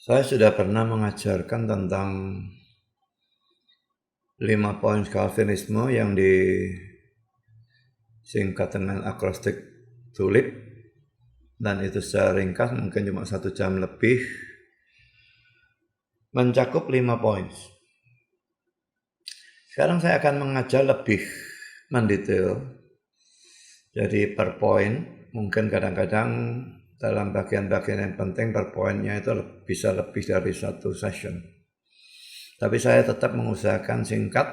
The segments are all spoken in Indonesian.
Saya sudah pernah mengajarkan tentang 5 poin Calvinisme yang disingkat dengan akrostik TULIP, dan itu secara ringkas mungkin cuma 1 jam lebih, mencakup 5 poin. Sekarang saya akan mengajar lebih mendetail. Jadi per poin, mungkin kadang-kadang dalam bagian-bagian yang penting per poinnya itu bisa lebih dari 1 session. Tapi saya tetap mengusahakan singkat,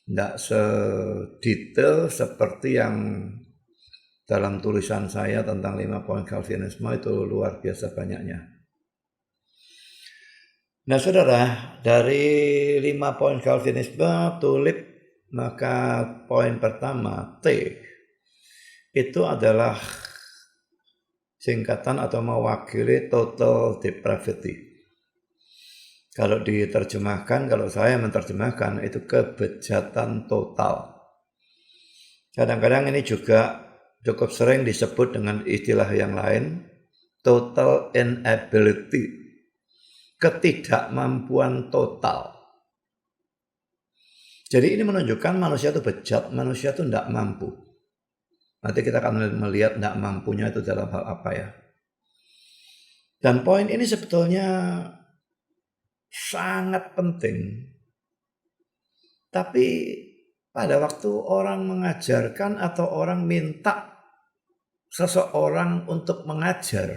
tidak sedetail seperti yang dalam tulisan saya tentang 5 poin Calvinisme, itu luar biasa banyaknya. Nah saudara, dari 5 poin Calvinisme TULIP, maka poin pertama T itu adalah singkatan atau mewakili total depravity. Kalau diterjemahkan, kalau saya menerjemahkan, itu kebejatan total. Kadang-kadang ini juga cukup sering disebut dengan istilah yang lain, total inability, ketidakmampuan total. Jadi ini menunjukkan manusia itu bejat, manusia itu tidak mampu. Nanti kita akan melihat tidak mampunya itu dalam hal apa ya. Dan poin ini sebetulnya sangat penting. Tapi pada waktu orang mengajarkan atau orang minta seseorang untuk mengajar,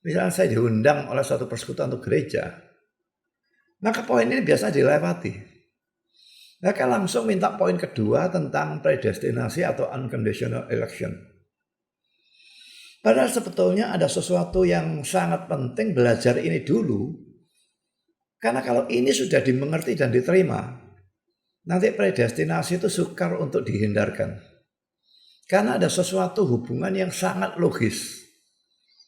misalnya saya diundang oleh suatu persekutuan atau gereja, maka poin ini biasa dilewati. Mereka langsung minta poin kedua tentang predestinasi atau unconditional election. Padahal sebetulnya ada sesuatu yang sangat penting, belajar ini dulu. Karena kalau ini sudah dimengerti dan diterima, nanti predestinasi itu sukar untuk dihindarkan. Karena ada sesuatu hubungan yang sangat logis.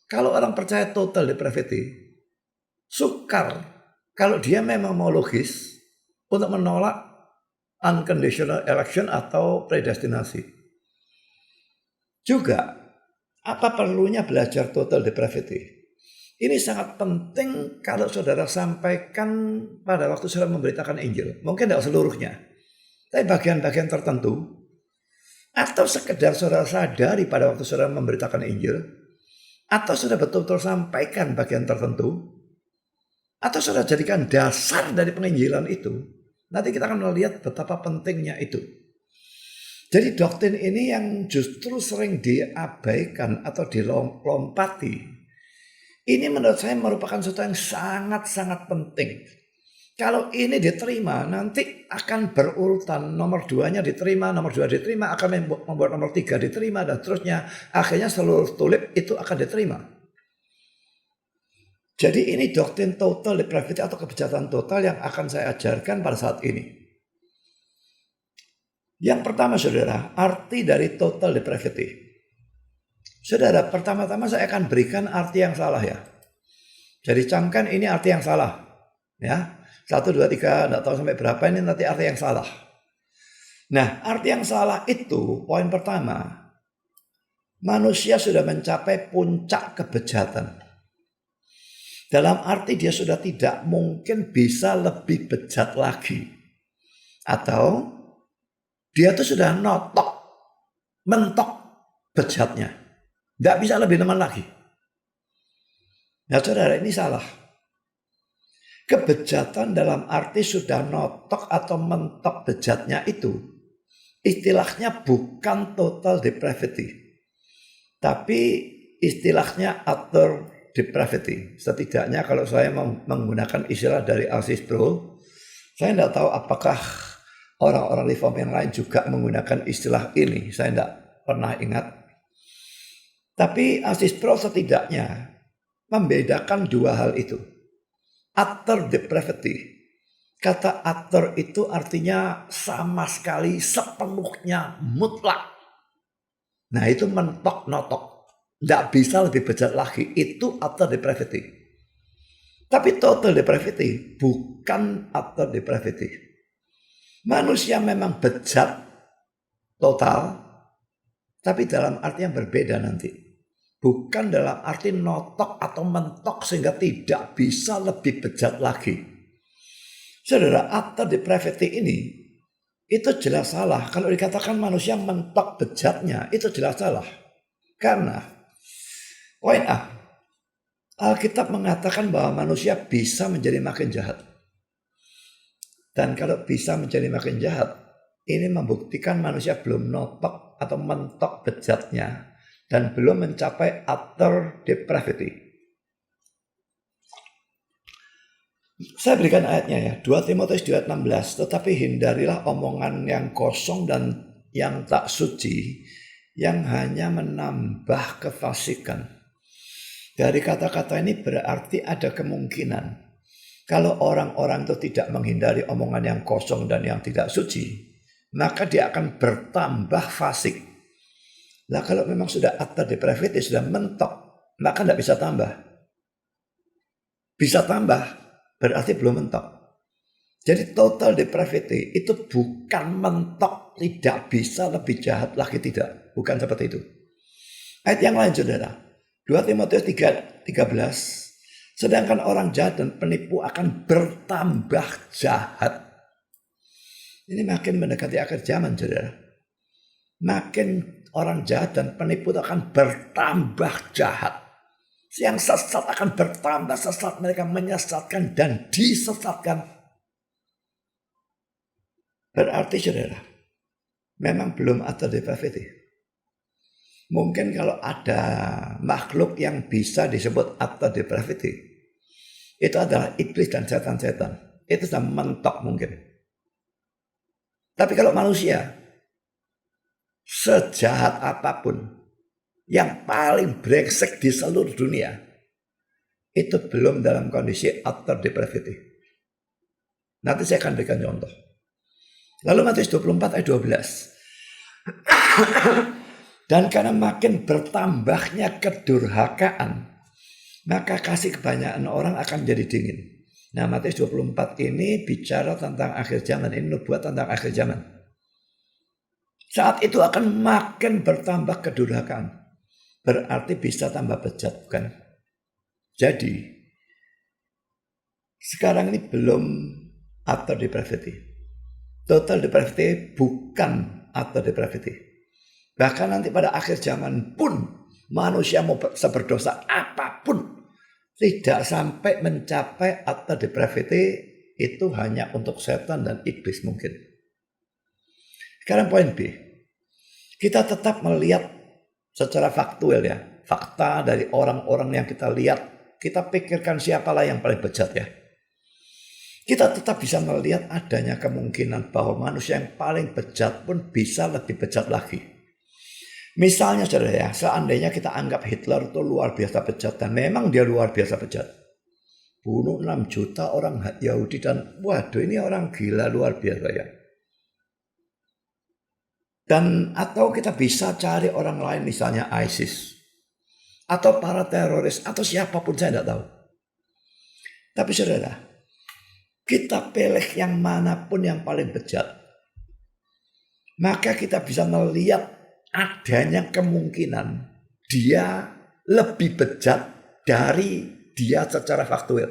Kalau orang percaya total depravity, sukar kalau dia memang mau logis untuk menolak unconditional election atau predestinasi. Juga, apa perlunya belajar total depravity? Ini sangat penting kalau saudara sampaikan pada waktu saudara memberitakan Injil. Mungkin tidak seluruhnya, tapi bagian-bagian tertentu. Atau sekedar saudara sadari pada waktu saudara memberitakan Injil. Atau saudara betul-betul sampaikan bagian tertentu. Atau saudara jadikan dasar dari penginjilan itu. Nanti kita akan melihat betapa pentingnya itu. Jadi doktrin ini yang justru sering diabaikan atau dilompati. Ini menurut saya merupakan sesuatu yang sangat-sangat penting. Kalau ini diterima, nanti akan berurutan. Nomor 2-nya diterima, nomor 2 diterima, akan membuat nomor 3 diterima, dan seterusnya. Akhirnya seluruh tulip itu akan diterima. Jadi ini doktrin total depravity atau kebejatan total yang akan saya ajarkan pada saat ini. Yang pertama saudara, arti dari total depravity. Saudara, pertama-tama saya akan berikan arti yang salah ya. Jadi camkan ini arti yang salah. Ya, 1, 2, 3, tidak tahu sampai berapa ini nanti arti yang salah. Nah, arti yang salah itu, poin pertama, manusia sudah mencapai puncak kebejatan. Dalam arti dia sudah tidak mungkin bisa lebih bejat lagi. Atau dia tuh sudah mentok bejatnya. Tidak bisa lebih teman lagi. Nah saudara, ini salah. Kebejatan dalam arti sudah notok atau mentok bejatnya itu, istilahnya bukan total depravity. Tapi istilahnya utter depravity. Setidaknya kalau saya menggunakan istilah dari Alsis Pro, saya tidak tahu apakah orang-orang reform yang lain juga menggunakan istilah ini. Saya tidak pernah ingat. Tapi Alsis Pro setidaknya membedakan dua hal itu. Utter depravity. Kata utter itu artinya sama sekali, sepenuhnya, mutlak. Nah itu mentok notok. Tidak bisa lebih bejat lagi. Itu utter depravity. Tapi total depravity bukan utter depravity. Manusia memang bejat total, tapi dalam arti yang berbeda nanti. Bukan dalam arti notok atau mentok sehingga tidak bisa lebih bejat lagi. Saudara, utter depravity ini itu jelas salah. Kalau dikatakan manusia mentok bejatnya, itu jelas salah. Karena poin A, Alkitab mengatakan bahwa manusia bisa menjadi makin jahat. Dan kalau bisa menjadi makin jahat, ini membuktikan manusia belum notok atau mentok bejatnya dan belum mencapai utter depravity. Saya berikan ayatnya ya, 2 Timotius 2:16, tetapi hindarilah omongan yang kosong dan yang tak suci, yang hanya menambah kefasikan. Dari kata-kata ini berarti ada kemungkinan, kalau orang-orang itu tidak menghindari omongan yang kosong dan yang tidak suci, maka dia akan bertambah fasik. Nah kalau memang sudah utter depravity, sudah mentok, maka tidak bisa tambah. Bisa tambah, berarti belum mentok. Jadi total depravity itu bukan mentok, tidak bisa lebih jahat lagi, tidak. Bukan seperti itu. Ayat yang lain saudara. 2 Timotius 3:13. Sedangkan orang jahat dan penipu akan bertambah jahat. Ini makin mendekati akhir zaman saudara. Makin orang jahat dan penipu itu akan bertambah jahat. Yang sesat akan bertambah sesat, mereka menyesatkan dan disesatkan. Berarti saudara, memang belum ada depravity. Mungkin kalau ada makhluk yang bisa disebut utter depravity, itu adalah iblis dan setan-setan. Itu sudah mentok mungkin. Tapi kalau manusia, sejahat apapun, yang paling brengsek di seluruh dunia, itu belum dalam kondisi utter depravity. Nanti saya akan berikan contoh. Lalu Matius 24 ayat 12. Dan karena makin bertambahnya kedurhakaan, maka kasih kebanyakan orang akan jadi dingin. Nah Matius 24 ini bicara tentang akhir zaman. Ini nubuat tentang akhir zaman. Saat itu akan makin bertambah kedurhakaan. Berarti bisa tambah bejat, bukan? Jadi sekarang ini belum utter depravity. Total depravity bukan utter depravity. Bahkan nanti pada akhir zaman pun manusia mau seberdosa apapun, tidak sampai mencapai utter depravity, itu hanya untuk setan dan iblis mungkin. Sekarang poin B. Kita tetap melihat secara faktual ya, fakta dari orang-orang yang kita lihat, kita pikirkan siapalah yang paling bejat ya. Kita tetap bisa melihat adanya kemungkinan bahwa manusia yang paling bejat pun bisa lebih bejat lagi. Misalnya saudara ya, seandainya kita anggap Hitler itu luar biasa bejat, dan memang dia luar biasa bejat. Bunuh 6 juta orang Yahudi dan waduh ini orang gila luar biasa ya. Dan atau kita bisa cari orang lain misalnya ISIS atau para teroris atau siapapun saya tidak tahu. Tapi saudara, kita pilih yang manapun yang paling bejat, maka kita bisa melihat adanya kemungkinan dia lebih bejat dari dia secara faktual.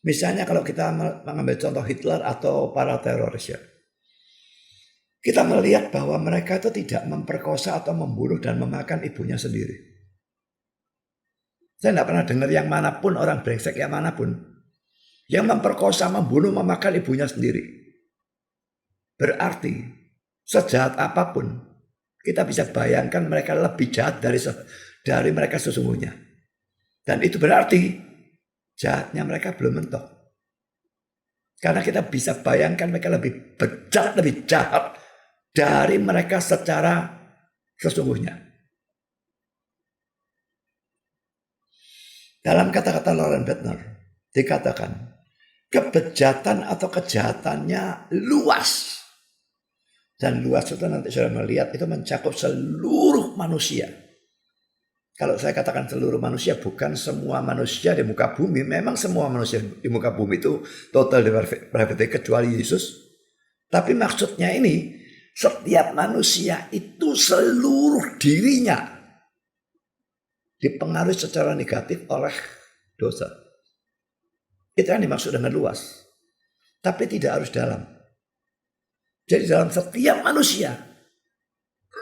Misalnya kalau kita mengambil contoh Hitler atau para teroris ya. Kita melihat bahwa mereka itu tidak memperkosa atau membunuh dan memakan ibunya sendiri. Saya tidak pernah dengar yang manapun, orang brengsek yang manapun, yang memperkosa, membunuh, memakan ibunya sendiri. Berarti sejahat apapun, kita bisa bayangkan mereka lebih jahat dari mereka sesungguhnya. Dan itu berarti jahatnya mereka belum mentok. Karena kita bisa bayangkan mereka lebih bejat, lebih jahat dari mereka secara sesungguhnya. Dalam kata-kata Loren Bettner dikatakan kebejatan atau kejahatannya luas. Dan luas itu nanti saya melihat itu mencakup seluruh manusia. Kalau saya katakan seluruh manusia, bukan semua manusia di muka bumi. Memang semua manusia di muka bumi itu total depravity kecuali Yesus. Tapi maksudnya ini, setiap manusia itu seluruh dirinya dipengaruhi secara negatif oleh dosa. Itu yang dimaksud dengan luas. Tapi tidak harus dalam. Jadi dalam setiap manusia,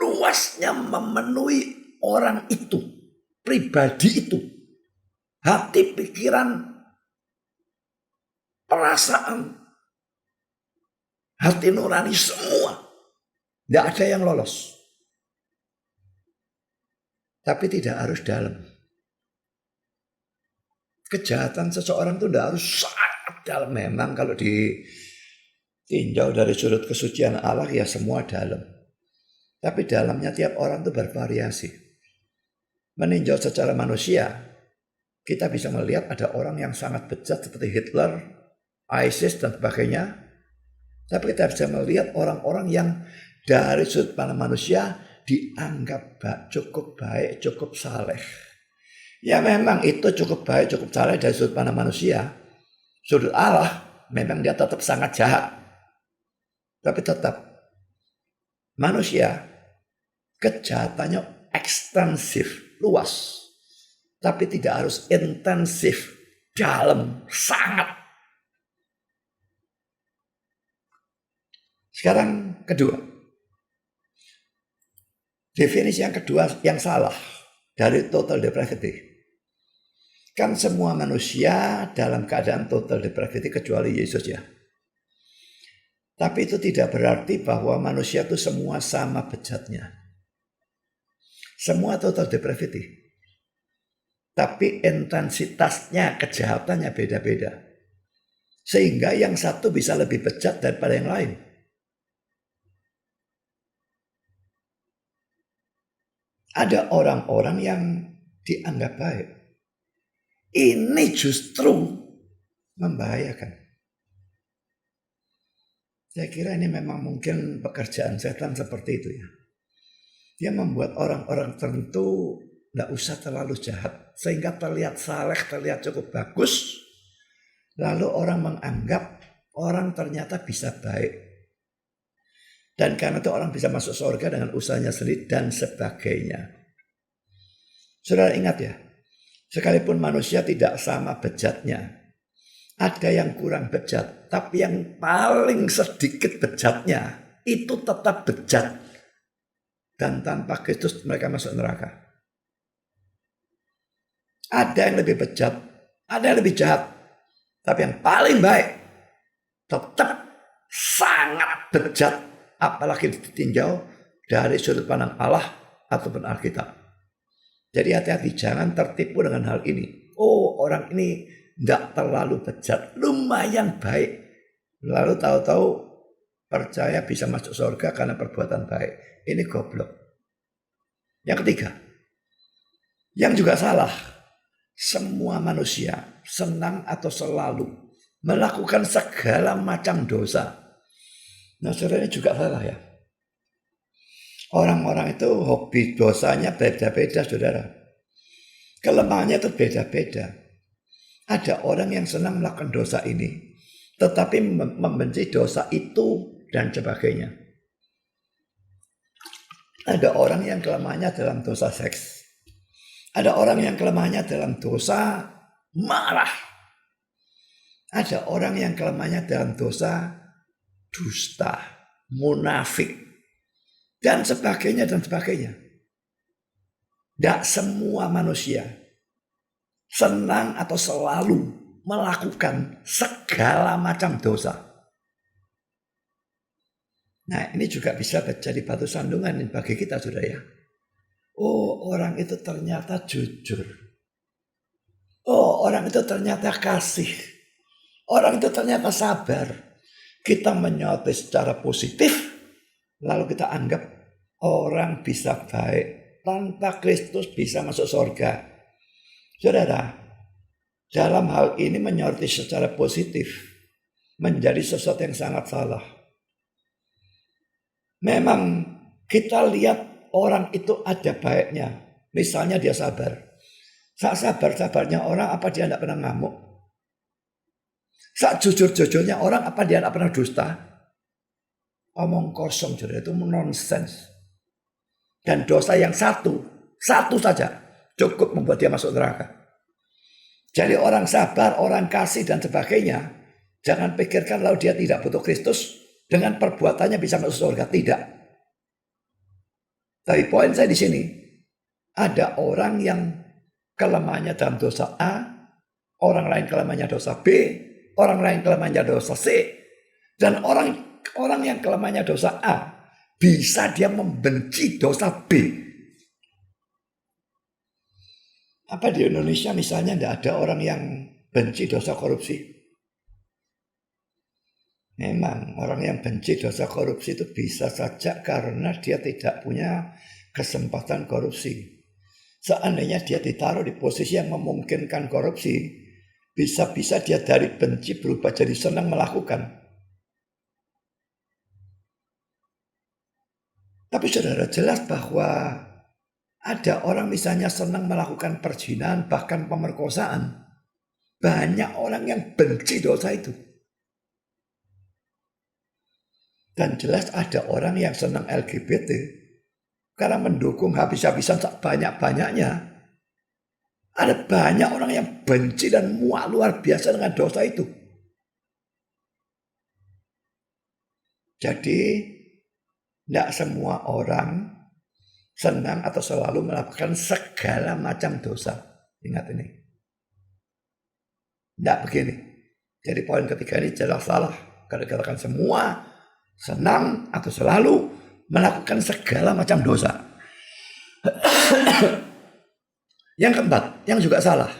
luasnya memenuhi orang itu, pribadi itu. Hati, pikiran, perasaan, hati nurani semua. Tidak ada yang lolos. Tapi tidak harus dalam. Kejahatan seseorang itu tidak harus sangat dalam. Memang kalau ditinjau dari sudut kesucian Allah ya semua dalam. Tapi dalamnya tiap orang itu bervariasi. Meninjau secara manusia, kita bisa melihat ada orang yang sangat bejat seperti Hitler, ISIS dan sebagainya. Tapi kita bisa melihat orang-orang yang dari sudut pandang manusia dianggap cukup baik, cukup saleh. Ya memang itu cukup baik, cukup saleh dari sudut pandang manusia. Sudut Allah memang dia tetap sangat jahat. Tapi tetap manusia kejahatannya ekstensif, luas. Tapi tidak harus intensif, dalam, sangat. Sekarang kedua. Definisi yang kedua yang salah dari total depravity. Kan semua manusia dalam keadaan total depravity kecuali Yesus ya. Tapi itu tidak berarti bahwa manusia itu semua sama bejatnya. Semua total depravity. Tapi intensitasnya, kejahatannya beda-beda. Sehingga yang satu bisa lebih bejat daripada yang lain. Ada orang-orang yang dianggap baik. Ini justru membahayakan. Saya kira ini memang mungkin pekerjaan setan seperti itu ya. Dia membuat orang-orang tertentu tidak usah terlalu jahat. Sehingga terlihat saleh, terlihat cukup bagus. Lalu orang menganggap orang ternyata bisa baik. Dan karena itu orang bisa masuk surga dengan usahanya sendiri dan sebagainya. Saudara ingat ya, sekalipun manusia tidak sama bejatnya. Ada yang kurang bejat, tapi yang paling sedikit bejatnya itu tetap bejat. Dan tanpa Kristus mereka masuk neraka. Ada yang lebih bejat, ada yang lebih jahat. Tapi yang paling baik tetap sangat bejat. Apalagi ditinjau dari sudut pandang Allah ataupun Alkitab. Jadi hati-hati jangan tertipu dengan hal ini. Oh orang ini tidak terlalu bejat, lumayan baik. Lalu tahu-tahu percaya bisa masuk surga karena perbuatan baik. Ini goblok. Yang ketiga, yang juga salah. Semua manusia senang atau selalu melakukan segala macam dosa. Nah saudara ini juga salah ya. Orang-orang itu hobi dosanya beda-beda saudara. Kelemahannya itu beda-beda. Ada orang yang senang melakukan dosa ini. Tetapi membenci dosa itu dan sebagainya. Ada orang yang kelemahannya dalam dosa seks. Ada orang yang kelemahannya dalam dosa marah. Ada orang yang kelemahannya dalam dosa dusta, munafik, dan sebagainya dan sebagainya. Tidak semua manusia senang atau selalu melakukan segala macam dosa. Nah ini juga bisa menjadi batu sandungan bagi kita saudara ya. Oh orang itu ternyata jujur. Oh orang itu ternyata kasih. Orang itu ternyata sabar. Kita menyikapi secara positif. Lalu kita anggap orang bisa baik. Tanpa Kristus bisa masuk surga. Saudara, dalam hal ini menyoroti secara positif. Menjadi sesuatu yang sangat salah. Memang kita lihat orang itu ada baiknya. Misalnya dia sabar. Saat sabar-sabarnya orang apa dia tidak pernah ngamuk? Saat jujur-jujurnya orang apa dia tidak pernah dusta? Omong kosong saudara itu nonsens. Dan dosa yang satu saja cukup membuat dia masuk neraka. Jadi orang sabar, orang kasih dan sebagainya, jangan pikirkan kalau dia tidak butuh Kristus, dengan perbuatannya bisa masuk surga. Tidak. Tapi poin saya di sini, ada orang yang kelemahannya dalam dosa A, orang lain kelemahannya dosa B, orang lain kelemahannya dosa C, dan orang yang kelemahannya dosa A, bisa dia membenci dosa B. Apa di Indonesia misalnya tidak ada orang yang benci dosa korupsi? Memang orang yang benci dosa korupsi itu bisa saja karena dia tidak punya kesempatan korupsi. Seandainya dia ditaruh di posisi yang memungkinkan korupsi, bisa-bisa dia dari benci berubah jadi senang melakukan. Tapi saudara, jelas bahwa ada orang misalnya senang melakukan perzinahan, bahkan pemerkosaan. Banyak orang yang benci dosa itu. Dan jelas ada orang yang senang LGBT karena mendukung habis-habisan banyak-banyaknya. Ada banyak orang yang benci dan muak luar biasa dengan dosa itu. Jadi tidak semua orang senang atau selalu melakukan segala macam dosa. Ingat ini. Tidak begini. Jadi poin ketiga ini jelas salah. Karena dikatakan semua senang atau selalu melakukan segala macam dosa. Yang keempat, yang juga salah.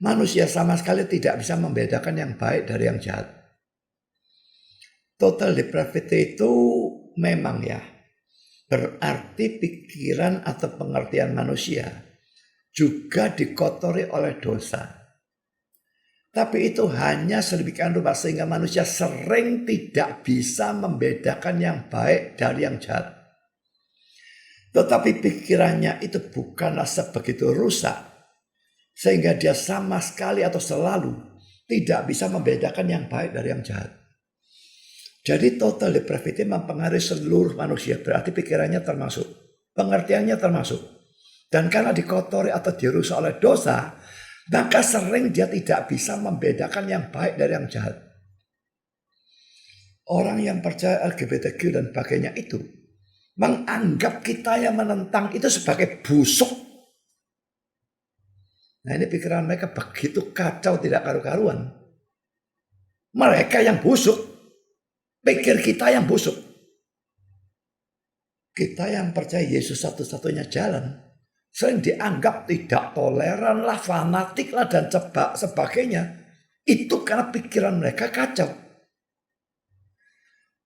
Manusia sama sekali tidak bisa membedakan yang baik dari yang jahat. Total depravity itu memang ya, berarti pikiran atau pengertian manusia juga dikotori oleh dosa. Tapi itu hanya sedemikian rupa sehingga manusia sering tidak bisa membedakan yang baik dari yang jahat. Tetapi pikirannya itu bukanlah sebegitu rusak sehingga dia sama sekali atau selalu tidak bisa membedakan yang baik dari yang jahat. Jadi total depravity mempengaruhi seluruh manusia, berarti pikirannya termasuk, pengertiannya termasuk. Dan karena dikotori atau dirusak oleh dosa, maka sering dia tidak bisa membedakan yang baik dari yang jahat. Orang yang percaya LGBTQ dan sebagainya itu menganggap kita yang menentang itu sebagai busuk. Nah ini pikiran mereka begitu kacau, tidak karu-karuan. Mereka yang busuk. Pikir kita yang busuk. Kita yang percaya Yesus satu-satunya jalan sering dianggap tidak toleran lah, fanatik lah dan sebagainya. Itu karena pikiran mereka kacau.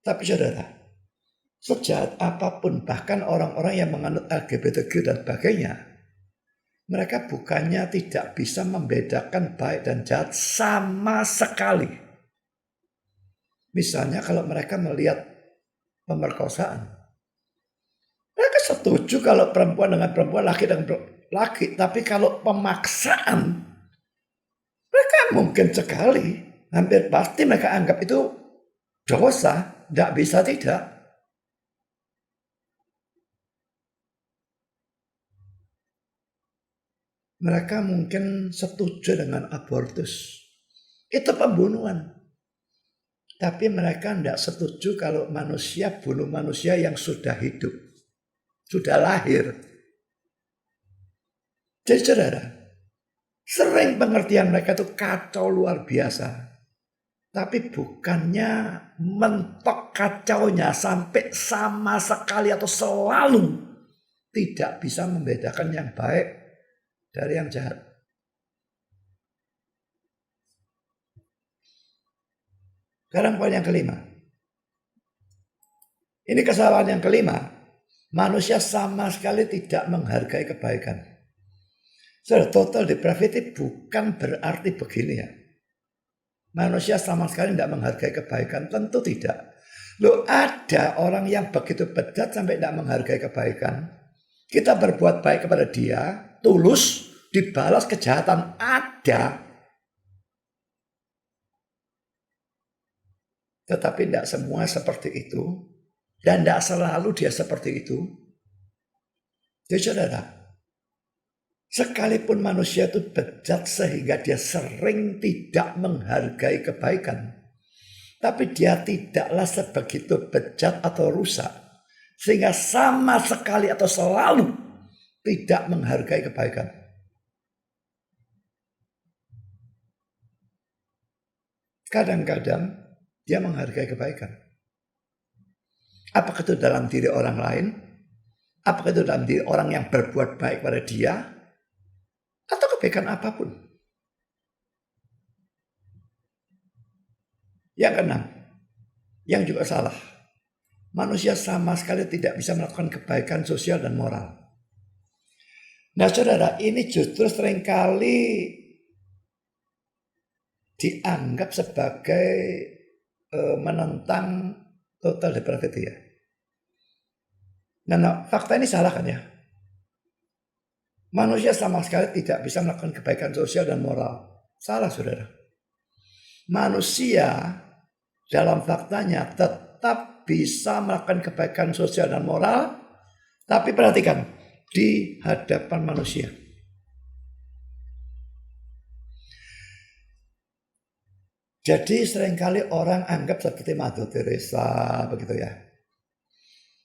Tapi saudara, sejahat apapun bahkan orang-orang yang menganut LGBTQ dan sebagainya, mereka bukannya tidak bisa membedakan baik dan jahat sama sekali. Misalnya kalau mereka melihat pemerkosaan. Mereka setuju kalau perempuan dengan perempuan, laki dengan laki. Tapi kalau pemaksaan, mereka mungkin sekali, hampir pasti mereka anggap itu dosa. Tidak bisa tidak. Mereka mungkin setuju dengan abortus. Itu pembunuhan. Tapi mereka tidak setuju kalau manusia bunuh manusia yang sudah hidup. Sudah lahir. Jadi saudara, sering pengertian mereka itu kacau luar biasa. Tapi bukannya mentok kacaunya sampai sama sekali atau selalu tidak bisa membedakan yang baik dari yang jahat. Sekarang poin yang kelima. Ini kesalahan yang kelima. Manusia sama sekali tidak menghargai kebaikan. Saudara, total depravity bukan berarti begini ya. Manusia sama sekali tidak menghargai kebaikan. Tentu tidak. Loh, ada orang yang begitu bejat sampai tidak menghargai kebaikan. Kita berbuat baik kepada dia, tulus, dibalas kejahatan. Ada. Tetapi tidak semua seperti itu. Dan tidak selalu dia seperti itu. Jadi saudara, Sekalipun manusia itu bejat sehingga dia sering tidak menghargai kebaikan, tapi dia tidaklah sebegitu bejat atau rusak sehingga sama sekali atau selalu tidak menghargai kebaikan. Kadang-kadang dia menghargai kebaikan. Apakah itu dalam diri orang lain? Apakah itu dalam diri orang yang berbuat baik pada dia? Atau kebaikan apapun. Yang keenam, yang juga salah. Manusia sama sekali tidak bisa melakukan kebaikan sosial dan moral. Nah saudara, ini justru seringkali dianggap sebagai menentang total depravity ya. Nah, fakta ini salah kan ya? Manusia sama sekali tidak bisa melakukan kebaikan sosial dan moral. Salah saudara. Manusia dalam faktanya tetap bisa melakukan kebaikan sosial dan moral. Tapi perhatikan, di hadapan manusia. Jadi seringkali orang anggap seperti Mother Teresa begitu ya.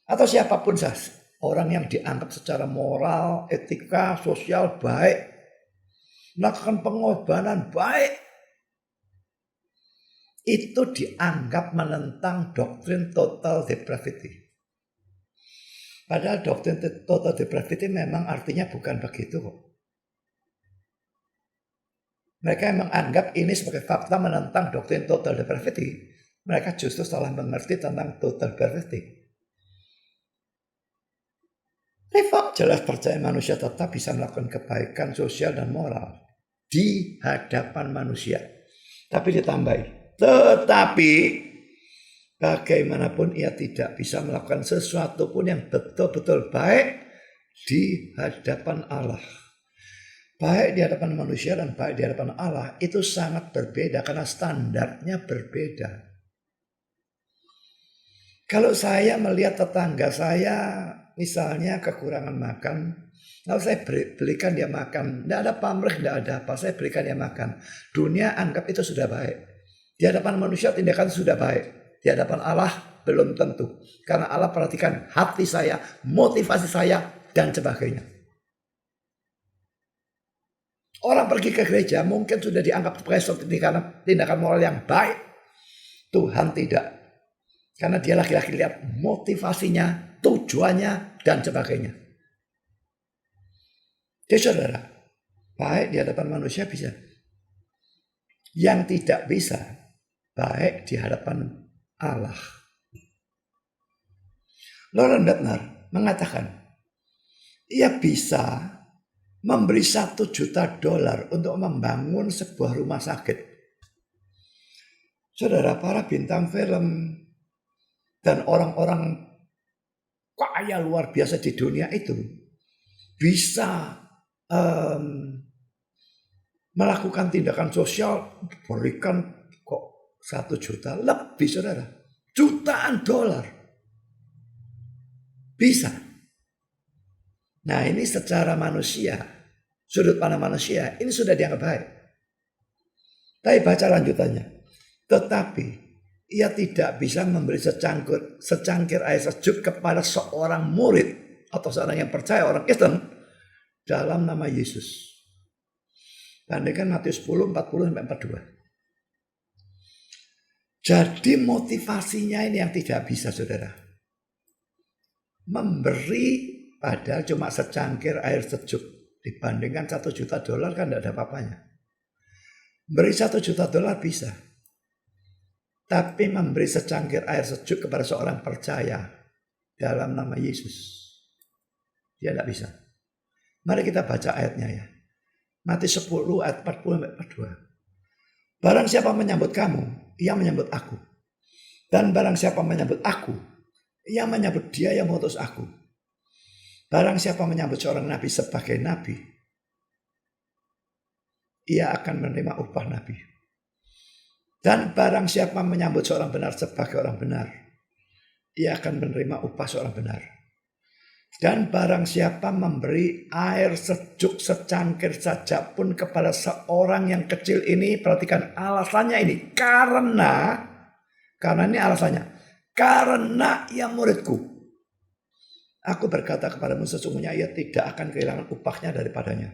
Atau siapapun orang yang dianggap secara moral, etika, sosial baik, melakukan pengorbanan baik, itu dianggap menentang doktrin total depravity. Padahal doktrin total depravity memang artinya bukan begitu kok. Mereka menganggap ini sebagai fakta menentang doktrin total depravity. Mereka justru salah mengerti tentang total depravity. Reform jelas percaya manusia tetap bisa melakukan kebaikan sosial dan moral di hadapan manusia. Tapi ditambahi, tetapi bagaimanapun ia tidak bisa melakukan sesuatu pun yang betul-betul baik di hadapan Allah. Baik di hadapan manusia dan baik di hadapan Allah itu sangat berbeda karena standarnya berbeda. Kalau saya melihat tetangga saya misalnya kekurangan makan, lalu saya belikan dia makan. Tidak ada pamrih, tidak ada apa. Saya berikan dia makan. Dunia anggap itu sudah baik. Di hadapan manusia tindakan sudah baik. Di hadapan Allah belum tentu. Karena Allah perhatikan hati saya, motivasi saya, dan sebagainya. Orang pergi ke gereja mungkin sudah dianggap sebagai tindakan moral yang baik. Tuhan tidak. Karena dia laki-laki lihat motivasinya, tujuannya, dan sebagainya. Jadi saudara, baik di hadapan manusia bisa. Yang tidak bisa, baik di hadapan Allah. Loren Bentner mengatakan, ia bisa memberi $1 juta untuk membangun sebuah rumah sakit. Saudara, para bintang film dan orang-orang kaya luar biasa di dunia itu bisa melakukan tindakan sosial, berikan kok $1 juta lebih saudara, jutaan dolar bisa. Nah ini secara manusia, sudut pandang manusia ini sudah dianggap baik. Tapi baca lanjutannya, tetapi ia tidak bisa memberi secangkir air sejuk kepada seorang murid atau seorang yang percaya, orang Kristen dalam nama Yesus. Bandingkan Matius 10, 40-42. Jadi motivasinya ini yang tidak bisa saudara. Memberi padahal cuma secangkir air sejuk. Dibandingkan $1 juta kan tidak ada apa-apanya. Beri $1 juta bisa. Tapi memberi secangkir air sejuk kepada seorang percaya dalam nama Yesus, dia tidak bisa. Mari kita baca ayatnya ya. Matius 10 ayat 40-42. Barang siapa menyambut kamu, ia menyambut aku. Dan barang siapa menyambut aku, ia menyambut dia yang mengutus aku. Barang siapa menyambut seorang nabi sebagai nabi, ia akan menerima upah nabi. Dan barang siapa menyambut seorang benar sebagai orang benar, ia akan menerima upah seorang benar. Dan barang siapa memberi air sejuk secangkir saja pun kepada seorang yang kecil ini, perhatikan alasannya ini, karena ini alasannya, karena ia muridku. Aku berkata kepadamu sesungguhnya ia tidak akan kehilangan upahnya daripadanya.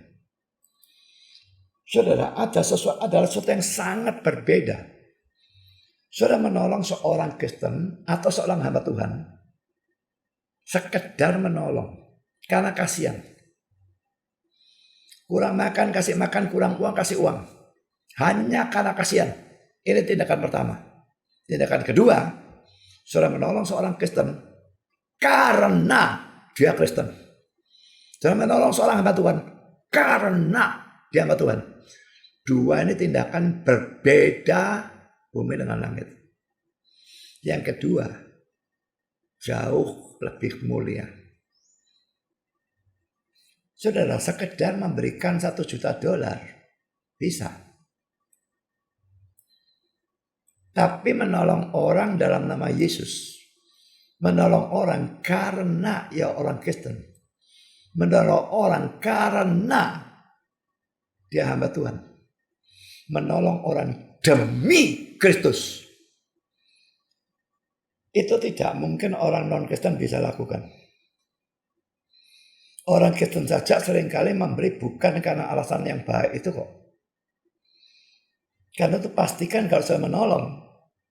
Saudara, adalah sesuatu yang sangat berbeda. Saudara menolong seorang Kristen atau seorang hamba Tuhan, sekedar menolong karena kasihan. Kurang makan, kasih makan, kurang uang, kasih uang. Hanya karena kasihan. Ini tindakan pertama. Tindakan kedua, saudara menolong seorang Kristen karena dia Kristen. Saudara menolong seorang hamba Tuhan karena dia hamba Tuhan. Dua ini tindakan berbeda bumi dengan langit. Yang kedua, jauh lebih mulia. Saudara, sekedar memberikan $1 juta bisa. Tapi menolong orang dalam nama Yesus, menolong orang karena ia orang Kristen, menolong orang karena dia hamba Tuhan, menolong orang demi Kristus. Itu tidak mungkin orang non-Kristen bisa lakukan. Orang Kristen saja seringkali memberi bukan karena alasan yang baik itu kok. Karena itu pastikan kalau saya menolong,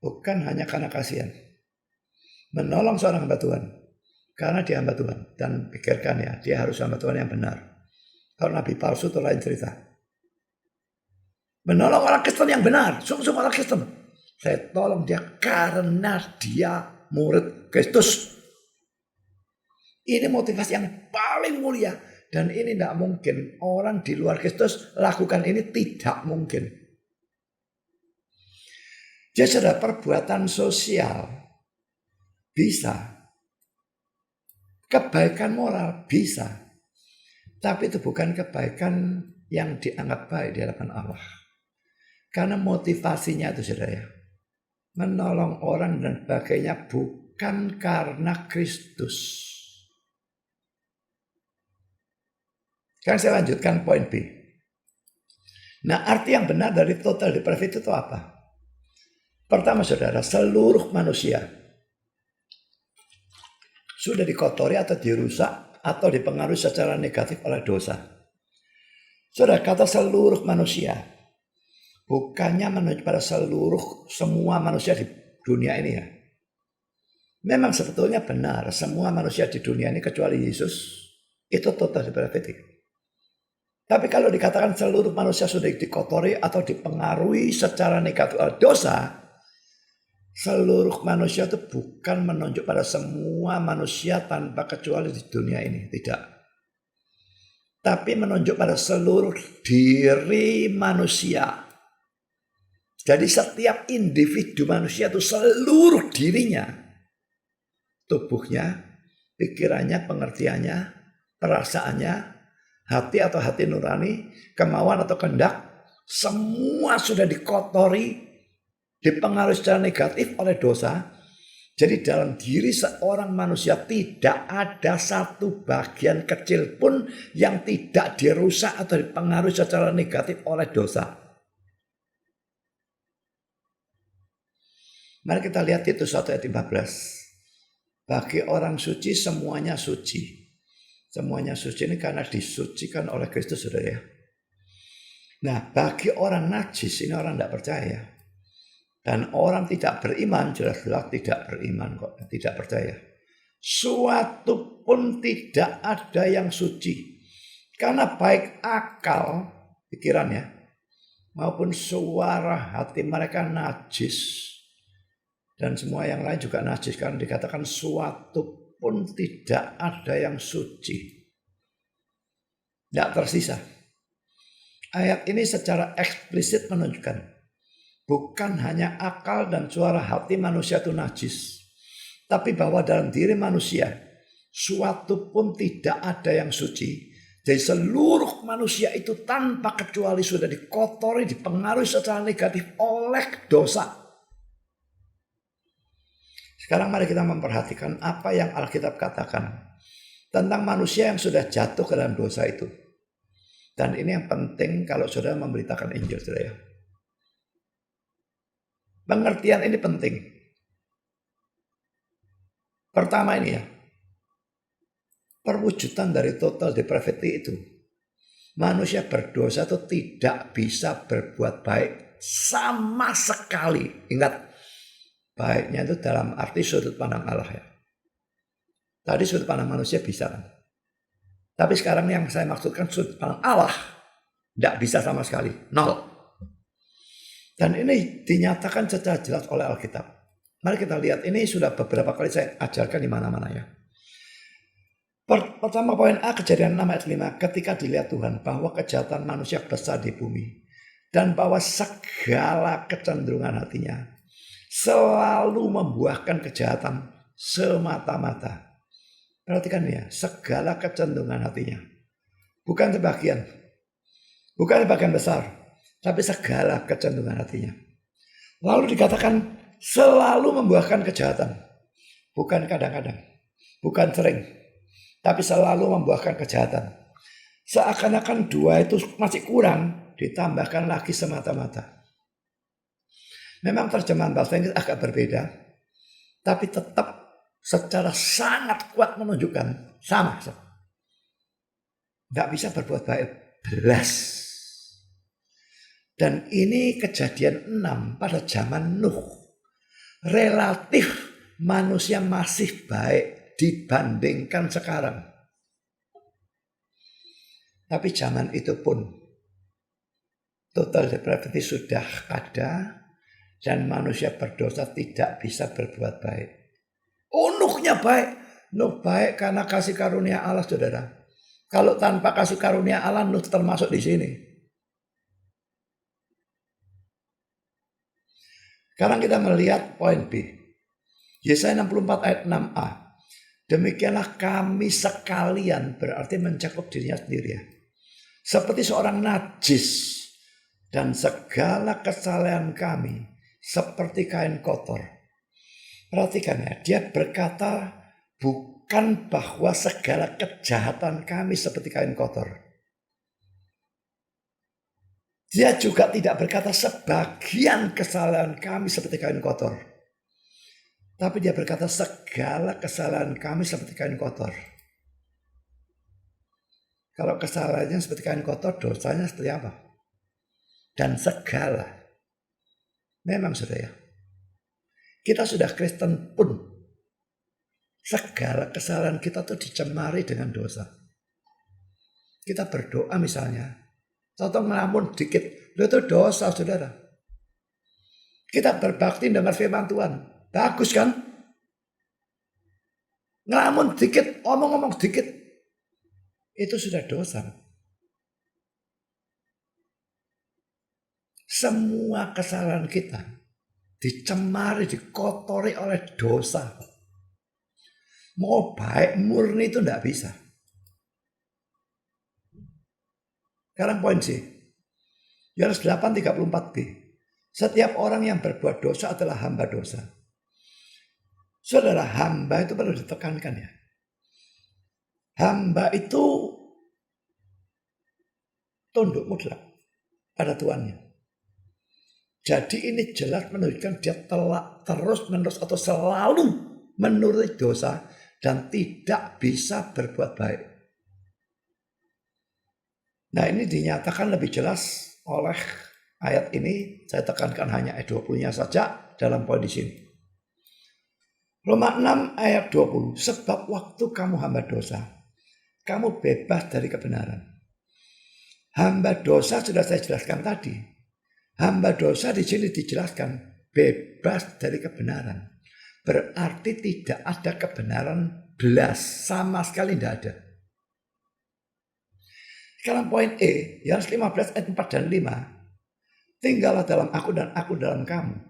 bukan hanya karena kasihan. Menolong seorang hamba Tuhan, karena dia hamba Tuhan. Dan pikirkan ya, dia harus hamba Tuhan yang benar. Kalau nabi palsu itu lain cerita. Menolong orang Kristen yang benar, sungguh-sungguh orang Kristen. Saya tolong dia karena dia murid Kristus. Ini motivasi yang paling mulia. Dan ini tidak mungkin. Orang di luar Kristus lakukan ini tidak mungkin. Jadi ada perbuatan sosial. Bisa. Kebaikan moral bisa. Tapi itu bukan kebaikan yang dianggap baik di hadapan Allah. Karena motivasinya itu saudara ya. Menolong orang dan sebagainya bukan karena Kristus. Sekarang saya lanjutkan poin B. Nah, arti yang benar dari total depravity itu apa? Pertama saudara, seluruh manusia sudah dikotori atau dirusak atau dipengaruhi secara negatif oleh dosa. Saudara, kata seluruh manusia bukannya menuju pada semua manusia di dunia ini ya. Memang sebetulnya benar semua manusia di dunia ini kecuali Yesus itu total depravity. Tapi kalau dikatakan seluruh manusia sudah dikotori atau dipengaruhi secara negatif oleh dosa, seluruh manusia itu bukan menunjuk pada semua manusia tanpa kecuali di dunia ini, tidak. Tapi menunjuk pada seluruh diri manusia. Jadi setiap individu manusia itu seluruh dirinya, tubuhnya, pikirannya, pengertiannya, perasaannya, hati atau hati nurani, kemauan atau kehendak, semua sudah dikotori, dipengaruhi secara negatif oleh dosa. Jadi dalam diri seorang manusia tidak ada satu bagian kecil pun yang tidak dirusak atau dipengaruhi secara negatif oleh dosa. Mari kita lihat itu 1 ayat 15. Bagi orang suci semuanya suci. Semuanya suci ini karena disucikan oleh Kristus saudara ya. Nah bagi orang najis ini orang tidak percaya. Dan orang tidak beriman jelas-jelas tidak beriman kok. Tidak percaya. Suatu pun tidak ada yang suci. Karena baik akal pikirannya maupun suara hati mereka najis. Dan semua yang lain juga najis. Karena dikatakan suatu pun tidak ada yang suci. Tidak tersisa. Ayat ini secara eksplisit menunjukkan. Bukan hanya akal dan suara hati manusia itu najis. Tapi bahwa dalam diri manusia. Suatu pun tidak ada yang suci. Jadi seluruh manusia itu tanpa kecuali sudah dikotori, dipengaruhi secara negatif oleh dosa. Sekarang mari kita memperhatikan apa yang Alkitab katakan tentang manusia yang sudah jatuh ke dalam dosa itu. Dan ini yang penting kalau saudara memberitakan Injil, saudara. Pengertian ini penting. Pertama ini ya, perwujudan dari total depravity itu. Manusia berdosa itu tidak bisa berbuat baik sama sekali. Ingat, baiknya itu dalam arti sudut pandang Allah ya. Tadi sudut pandang manusia bisa kan. Tapi sekarang yang saya maksudkan sudut pandang Allah tidak bisa sama sekali. Nol. Dan ini dinyatakan secara jelas oleh Alkitab. Mari kita lihat, ini sudah beberapa kali saya ajarkan di mana-mana ya. Pertama poin A, Kejadian 6 ayat 5. Ketika dilihat Tuhan bahwa kejahatan manusia besar di bumi. Dan bahwa segala kecenderungan hatinya selalu membuahkan kejahatan semata-mata. Perhatikan ya, segala kecenderungan hatinya. Bukan sebagian. Bukan sebagian besar. Tapi segala kecenderungan hatinya. Lalu dikatakan selalu membuahkan kejahatan. Bukan kadang-kadang. Bukan sering. Tapi selalu membuahkan kejahatan. Seakan-akan dua itu masih kurang, ditambahkan lagi semata-mata. Memang terjemahan bahasa Inggris agak berbeda, tapi tetap secara sangat kuat menunjukkan sama. Nggak bisa berbuat baik, belas. Dan ini Kejadian 6 pada zaman Nuh. Relatif manusia masih baik dibandingkan sekarang. Tapi zaman itu pun total depravity sudah ada dan manusia berdosa tidak bisa berbuat baik. Oh, Nuhnya baik. Nuh baik karena kasih karunia Allah, saudara. Kalau tanpa kasih karunia Allah, Nuh termasuk di sini. Sekarang kita melihat poin B. Yesaya 64 ayat 6a. Demikianlah kami sekalian, berarti mencakup dirinya sendiri ya. Seperti seorang najis, dan segala kesalahan kami seperti kain kotor. Perhatikan ya, dia berkata bukan bahwa segala kejahatan kami seperti kain kotor. Dia juga tidak berkata sebagian kesalahan kami seperti kain kotor. Tapi dia berkata segala kesalahan kami seperti kain kotor. Kalau kesalahannya seperti kain kotor, dosanya seperti apa? Dan segala. Memang saudara, kita sudah Kristen pun segala kesalahan kita tuh dicemari dengan dosa. Kita berdoa misalnya, contoh ngelamun dikit, itu dosa saudara. Kita berbakti dengar firman Tuhan. Bagus kan? Ngelamun dikit, omong-omong dikit. Itu sudah dosa. Semua kesalahan kita dicemari, dikotori oleh dosa. Mau baik murni itu tidak bisa. Sekarang poin C. Yohanes 8:34b. Setiap orang yang berbuat dosa adalah hamba dosa. Saudara, hamba itu perlu ditekankan ya. Hamba itu tunduk mutlak pada tuannya. Jadi ini jelas menunjukkan dia telah terus-menerus atau selalu menuruti dosa dan tidak bisa berbuat baik. Nah, ini dinyatakan lebih jelas oleh ayat ini. Saya tekankan hanya ayat 20-nya saja dalam poin di sini. Roma 6 ayat 20. Sebab waktu kamu hamba dosa, kamu bebas dari kebenaran. Hamba dosa sudah saya jelaskan tadi. Hamba dosa di sini dijelaskan bebas dari kebenaran. Berarti tidak ada kebenaran belas, sama sekali tidak ada. Sekarang poin E, Yohanes 15 ayat 4 dan 5. Tinggallah dalam aku dan aku dalam kamu.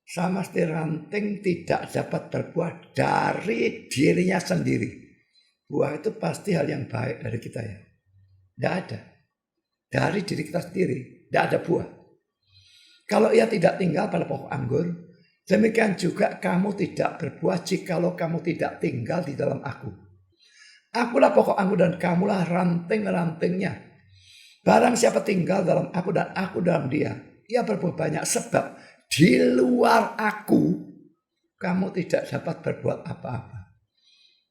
Sama seperti ranting tidak dapat berbuah dari dirinya sendiri. Buah itu pasti hal yang baik dari kita ya. Tidak ada. Dari diri kita sendiri tidak ada buah. Kalau ia tidak tinggal pada pokok anggur, demikian juga kamu tidak berbuah jikalau kamu tidak tinggal di dalam aku. Akulah pokok anggur dan kamulah ranting-rantingnya. Barang siapa tinggal dalam aku dan aku dalam dia, ia berbuah banyak, sebab di luar aku kamu tidak dapat berbuat apa-apa.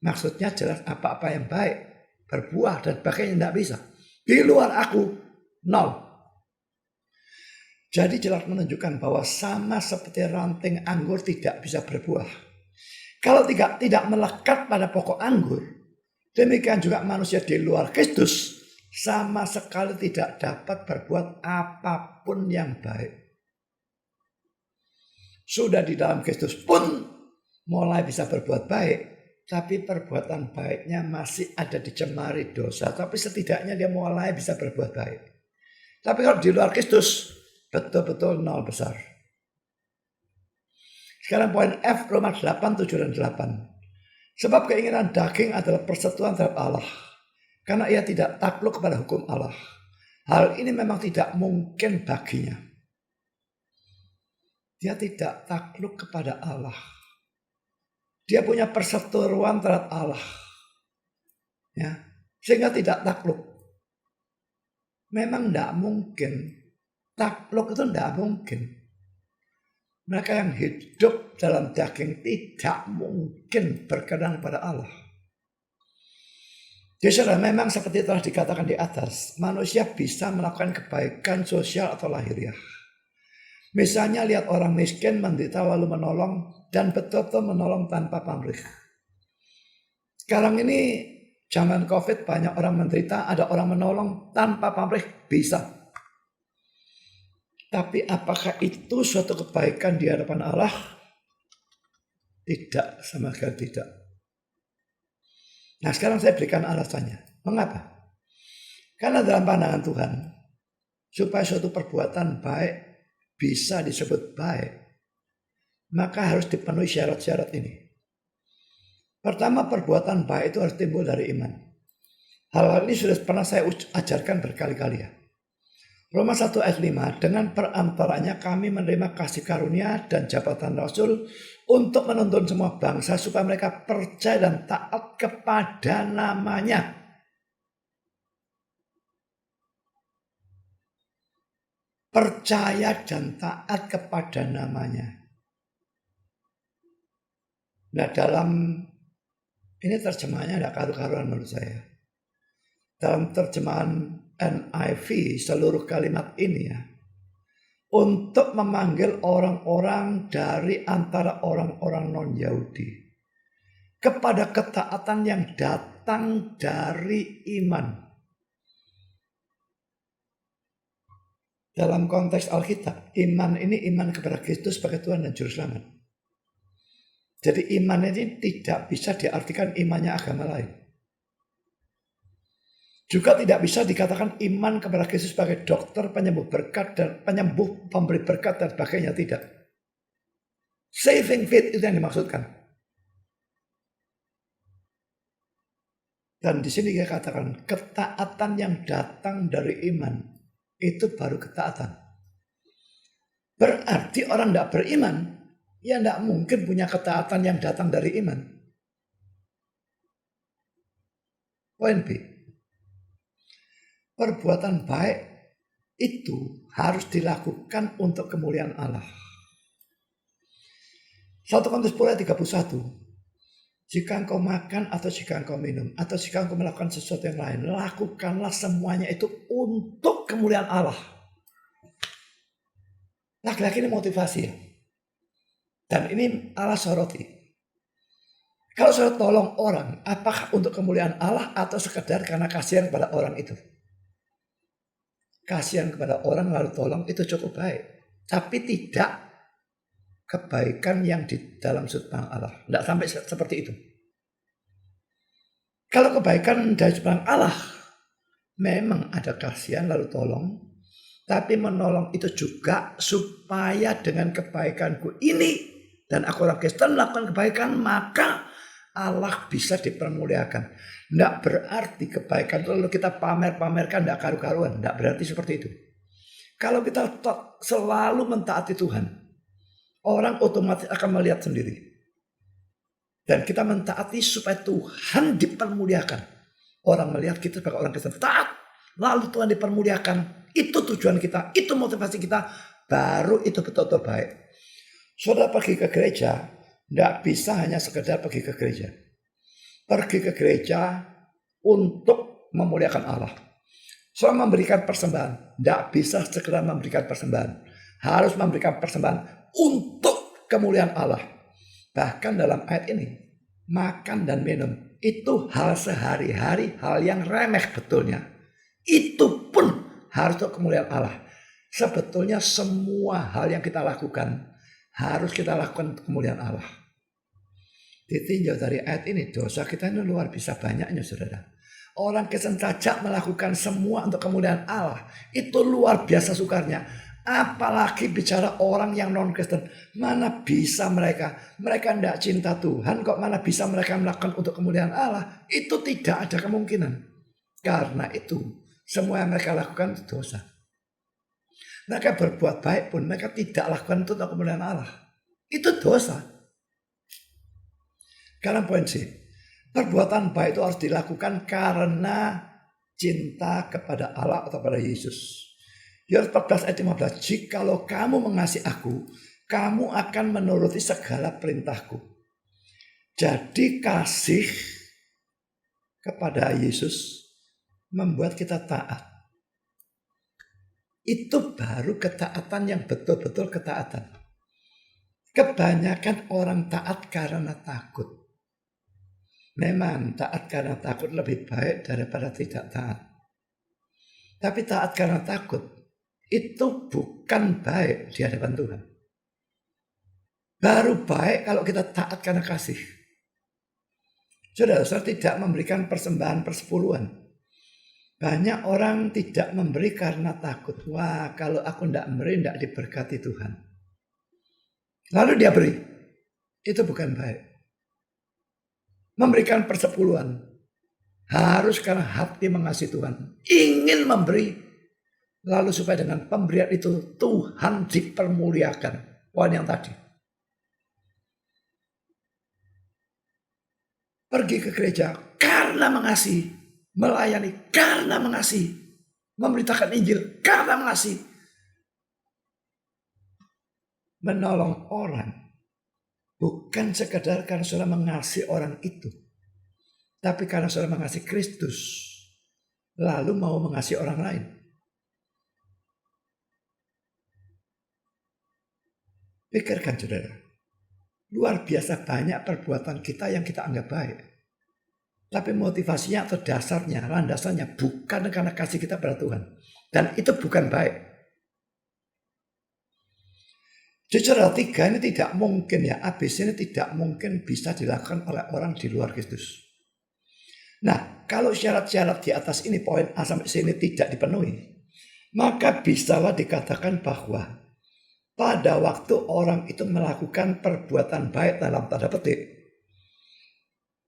Maksudnya jelas, apa-apa yang baik, berbuah dan sebagainya tidak bisa. Di luar aku, nol. Jadi jelas menunjukkan bahwa sama seperti ranting anggur tidak bisa berbuah. Kalau tidak melekat pada pokok anggur, demikian juga manusia di luar Kristus sama sekali tidak dapat berbuat apapun yang baik. Sudah di dalam Kristus pun mulai bisa berbuat baik, tapi perbuatan baiknya masih ada dicemari dosa. Tapi setidaknya dia mulai bisa berbuat baik. Tapi kalau di luar Kristus, betul-betul nol besar. Sekarang poin F, Roma 8, 7, dan 8. Sebab keinginan daging adalah persekutuan terhadap Allah. Karena ia tidak takluk kepada hukum Allah. Hal ini memang tidak mungkin baginya. Dia tidak takluk kepada Allah. Dia punya perseteruan terhadap Allah. Ya, sehingga tidak takluk. Memang tidak mungkin. Takluk itu tidak mungkin. Mereka yang hidup dalam daging tidak mungkin berkenan pada Allah. Jadi saudara, memang seperti telah dikatakan di atas, manusia bisa melakukan kebaikan sosial atau lahiriah. Misalnya lihat orang miskin menderita lalu menolong dan betul-betul menolong tanpa pamrih. Sekarang ini zaman COVID banyak orang menderita, ada orang menolong tanpa pamrih, bisa. Tapi apakah itu suatu kebaikan di hadapan Allah? Tidak, sama sekali tidak. Nah sekarang saya berikan alasannya. Mengapa? Karena dalam pandangan Tuhan, supaya suatu perbuatan baik bisa disebut baik, maka harus dipenuhi syarat-syarat ini. Pertama, perbuatan baik itu harus timbul dari iman. Hal ini sudah pernah saya ajarkan berkali-kali ya. Roma 1 ayat 5, dengan perantaranya kami menerima kasih karunia dan jabatan Rasul untuk menuntun semua bangsa supaya mereka percaya dan taat kepada namanya. Percaya dan taat kepada namanya. Nah dalam, ini terjemahannya ada karu-karuan menurut saya. Dalam terjemahan NIV seluruh kalimat ini ya, untuk memanggil orang-orang dari antara orang-orang non-Yahudi kepada ketaatan yang datang dari iman. Dalam konteks Alkitab, iman ini iman kepada Kristus sebagai Tuhan dan Juru Selamat. Jadi iman ini tidak bisa diartikan imannya agama lain. Juga tidak bisa dikatakan iman kepada Kristus sebagai dokter, penyembuh berkat, dan penyembuh pemberi berkat dan sebagainya, tidak. Saving faith itu yang dimaksudkan. Dan di sini dia katakan ketaatan yang datang dari iman itu baru ketaatan. Berarti orang tidak beriman, ya tidak mungkin punya ketaatan yang datang dari iman. Poin B. Perbuatan baik itu harus dilakukan untuk kemuliaan Allah. 1 Korintus 10 ayat 31. Jika engkau makan atau jika engkau minum atau jika engkau melakukan sesuatu yang lain, lakukanlah semuanya itu untuk kemuliaan Allah. Laki-laki ini motivasi ya. Dan ini Allah soroti. Kalau saya tolong orang, apakah untuk kemuliaan Allah atau sekedar karena kasihan kepada orang itu? Kasihan kepada orang lalu tolong itu cukup baik. Tapi tidak kebaikan yang di dalam sudut pandang Allah. Tidak sampai seperti itu. Kalau kebaikan dari sudut pandang Allah, memang ada kasihan lalu tolong. Tapi menolong itu juga supaya dengan kebaikanku ini, dan aku orang Kristen melakukan kebaikan, maka Allah bisa dipermuliakan. Tidak berarti kebaikan itu lalu kita pamer-pamerkan, tidak karu-karuan. Tidak berarti seperti itu. Kalau kita selalu mentaati Tuhan, orang otomatis akan melihat sendiri. Dan kita mentaati supaya Tuhan dipermuliakan. Orang melihat kita sebagai orang Kristen taat, lalu Tuhan dipermuliakan. Itu tujuan kita, itu motivasi kita. Baru itu betul-betul baik. Saudara pergi ke gereja, tidak bisa hanya sekedar pergi ke gereja. Pergi ke gereja untuk memuliakan Allah. Saudara memberikan persembahan, tidak bisa sekedar memberikan persembahan. Harus memberikan persembahan untuk kemuliaan Allah. Bahkan dalam ayat ini, makan dan minum itu hal sehari-hari, hal yang remeh betulnya. Itu pun harus untuk kemuliaan Allah. Sebetulnya semua hal yang kita lakukan harus kita lakukan untuk kemuliaan Allah. Ditinjau dari ayat ini, dosa kita ini luar biasa banyaknya, saudara. Orang Kristen saja melakukan semua untuk kemuliaan Allah. Itu luar biasa sukarnya. Apalagi bicara orang yang non-Kristen. Mana bisa mereka tidak cinta Tuhan. Kok mana bisa mereka melakukan untuk kemuliaan Allah. Itu tidak ada kemungkinan. Karena itu semua yang mereka lakukan itu dosa. Mereka berbuat baik pun mereka tidak lakukan itu untuk kemuliaan Allah. Itu dosa. Karena poin C, perbuatan baik itu harus dilakukan karena cinta kepada Allah atau kepada Yesus. Yohanes 14 ayat 15, jikalau kamu mengasihi aku, kamu akan menuruti segala perintahku. Jadi kasih kepada Yesus membuat kita taat. Itu baru ketaatan yang betul-betul ketaatan. Kebanyakan orang taat karena takut. Memang taat karena takut lebih baik daripada tidak taat. Tapi taat karena takut itu bukan baik di hadapan Tuhan. Baru baik kalau kita taat karena kasih. Saudara-saudara tidak memberikan persembahan persepuluhan. Banyak orang tidak memberi karena takut. Wah, kalau aku tidak memberi, tidak diberkati Tuhan. Lalu dia beri. Itu bukan baik. Memberikan persepuluhan harus karena hati mengasihi Tuhan. Ingin memberi. Lalu supaya dengan pemberian itu Tuhan dipermuliakan. Poin yang tadi. Pergi ke gereja karena mengasihi. Melayani karena mengasihi. Memberitakan Injil karena mengasihi. Menolong orang. Bukan sekadar karena saudara mengasihi orang itu. Tapi karena saudara mengasihi Kristus. Lalu mau mengasihi orang lain. Pikirkan saudara. Luar biasa banyak perbuatan kita yang kita anggap baik. Tapi motivasinya atau dasarnya, landasannya bukan karena kasih kita pada Tuhan. Dan itu bukan baik. Jujur tiga ini tidak mungkin ya. ABC ini tidak mungkin bisa dilakukan oleh orang di luar Kristus. Nah, kalau syarat-syarat di atas ini poin A sampai sini tidak dipenuhi. Maka bisalah dikatakan bahwa pada waktu orang itu melakukan perbuatan baik dalam tanda petik.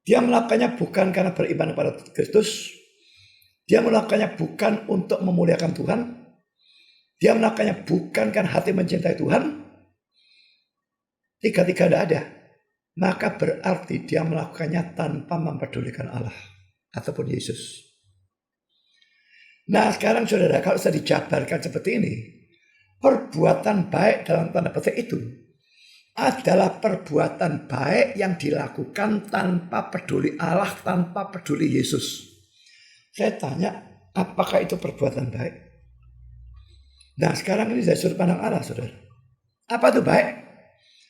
Dia melakukannya bukan karena beriman kepada Kristus. Dia melakukannya bukan untuk memuliakan Tuhan. Dia melakukannya bukan karena hati mencintai Tuhan. Tiga-tiga tidak ada. Maka berarti dia melakukannya tanpa mempedulikan Allah. Ataupun Yesus. Nah sekarang saudara, kalau saya dijabarkan seperti ini. Perbuatan baik dalam tanda petik itu adalah perbuatan baik yang dilakukan tanpa peduli Allah, tanpa peduli Yesus. Saya tanya, apakah itu perbuatan baik? Nah sekarang ini dari sudut pandang Allah, saudara. Apa itu baik?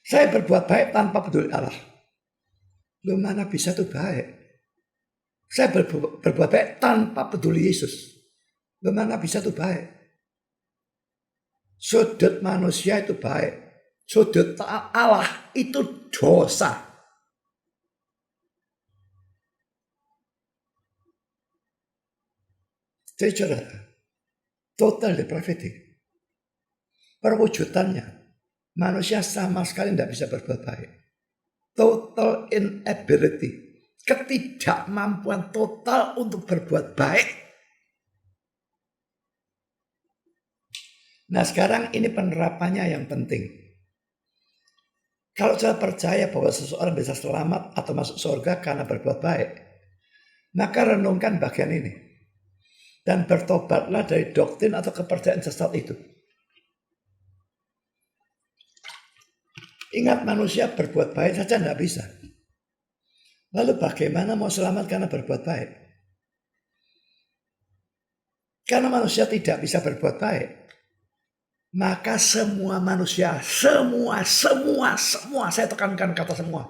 Saya berbuat baik tanpa peduli Allah. Loh mana bisa itu baik? Saya berbuat baik tanpa peduli Yesus. Loh mana bisa itu baik? Sudut manusia itu baik. Sudut Allah itu dosa. Jadi saudara, total depravity. Perwujudannya, manusia sama sekali tidak bisa berbuat baik. Total inability. Ketidakmampuan total untuk berbuat baik. Nah sekarang ini penerapannya yang penting. Kalau saya percaya bahwa seseorang bisa selamat atau masuk surga karena berbuat baik, maka renungkan bagian ini. Dan bertobatlah dari doktrin atau kepercayaan sesat itu. Ingat, manusia berbuat baik saja tidak bisa. Lalu bagaimana mau selamat karena berbuat baik? Karena manusia tidak bisa berbuat baik, maka semua manusia, semua, saya tekankan kata semua,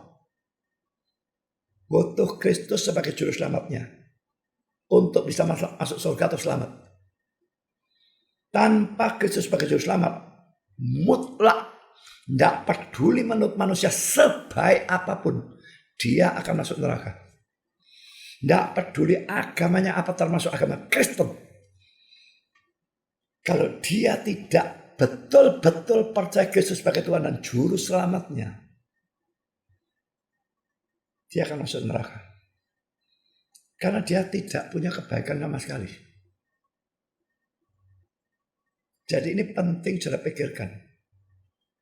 butuh Kristus sebagai juru selamatnya untuk bisa masuk surga atau selamat. Tanpa Kristus sebagai juru selamat, mutlak, tidak peduli menurut manusia sebaik apapun, dia akan masuk neraka. Tidak peduli agamanya apa, termasuk agama Kristen. Kalau dia tidak betul-betul percaya Kristus sebagai Tuhan dan juru selamatnya, dia akan masuk neraka. Karena dia tidak punya kebaikan sama sekali. Jadi ini penting saudara pikirkan.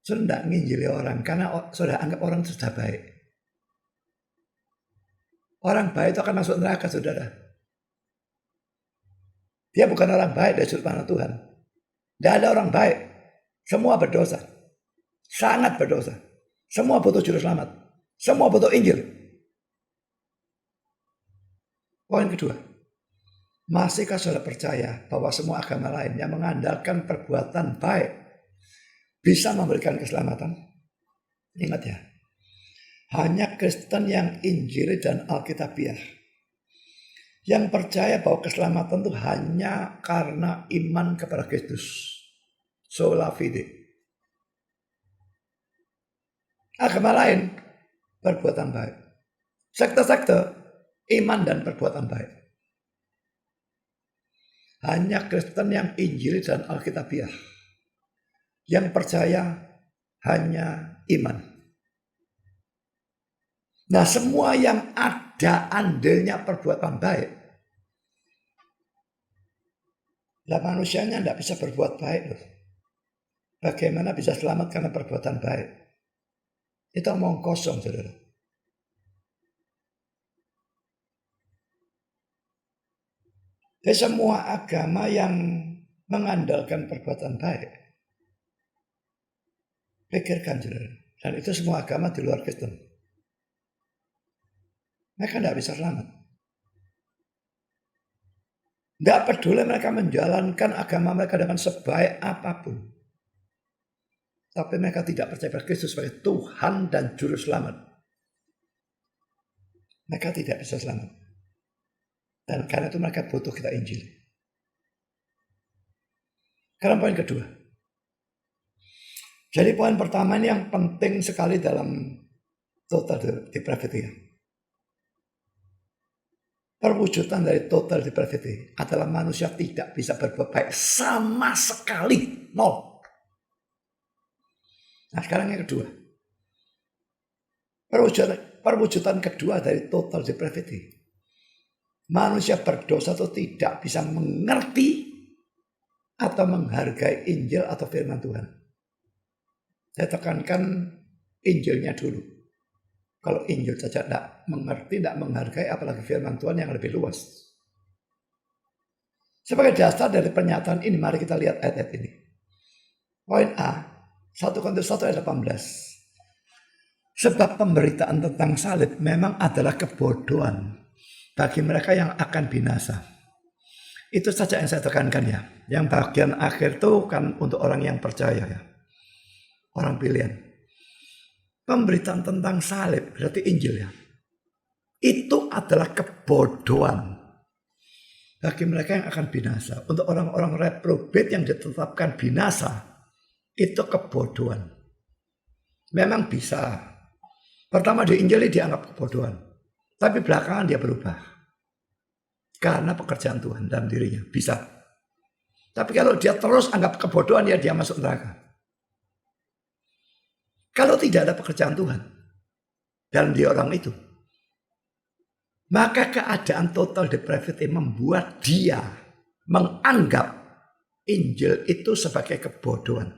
Saudara tidak nginjili orang karena saudara anggap orang itu sudah baik. Orang baik itu akan masuk neraka, saudara. Dia bukan orang baik dari sudut pandang Tuhan. Tidak ada orang baik. Semua berdosa. Sangat berdosa. Semua butuh juru selamat. Semua butuh Injil. Poin kedua. Masihkah saudara percaya bahwa semua agama lain yang mengandalkan perbuatan baik bisa memberikan keselamatan? Ingat ya. Hanya Kristen yang Injil dan Alkitabiah yang percaya bahwa keselamatan itu hanya karena iman kepada Kristus. Sola fide. Agama lain, perbuatan baik. Sekte-sekte, iman dan perbuatan baik. Hanya Kristen yang Injil dan Alkitabiah yang percaya hanya iman. Nah, semua yang ada andilnya perbuatan baik, lah manusianya tidak bisa berbuat baik loh. Bagaimana bisa selamat karena perbuatan baik? Itu omong kosong, saudara. Jadi semua agama yang mengandalkan perbuatan baik, pikirkan, saudara. Dan itu semua agama di luar Kristen. Mereka tidak bisa selamat. Tidak peduli mereka menjalankan agama mereka dengan sebaik apapun. Tapi mereka tidak percaya pada Kristus sebagai Tuhan dan Juru Selamat. Mereka tidak bisa selamat. Dan karena itu mereka butuh kita Injil. Sekarang poin kedua. Jadi poin pertama ini yang penting sekali dalam total depravity. Perwujudan dari total depravity adalah manusia tidak bisa berbuat baik sama sekali. Nol. Nah, sekarang yang kedua. Perwujudan kedua dari total depravity. Manusia berdosa atau tidak bisa mengerti atau menghargai Injil atau firman Tuhan. Saya tekankan Injilnya dulu. Kalau Injil saja tidak mengerti, tidak menghargai, apalagi firman Tuhan yang lebih luas. Sebagai dasar dari pernyataan ini, mari kita lihat ayat-ayat ini. Poin A, 1 Korintus 1 ayat 18. Sebab pemberitaan tentang salib memang adalah kebodohan bagi mereka yang akan binasa. Itu saja yang saya tekankan ya. Yang bagian akhir itu kan untuk orang yang percaya ya. Orang pilihan. Pemberitaan tentang salib berarti Injil ya. Itu adalah kebodohan bagi mereka yang akan binasa. Untuk orang-orang reprobate yang ditetapkan binasa, itu kebodohan. Memang bisa. Pertama di Injil dianggap kebodohan. Tapi belakangan dia berubah. Karena pekerjaan Tuhan dalam dirinya. Bisa. Tapi kalau dia terus anggap kebodohan, ya dia masuk neraka. Kalau tidak ada pekerjaan Tuhan dalam diri orang itu, maka keadaan total depravity membuat dia menganggap Injil itu sebagai kebodohan.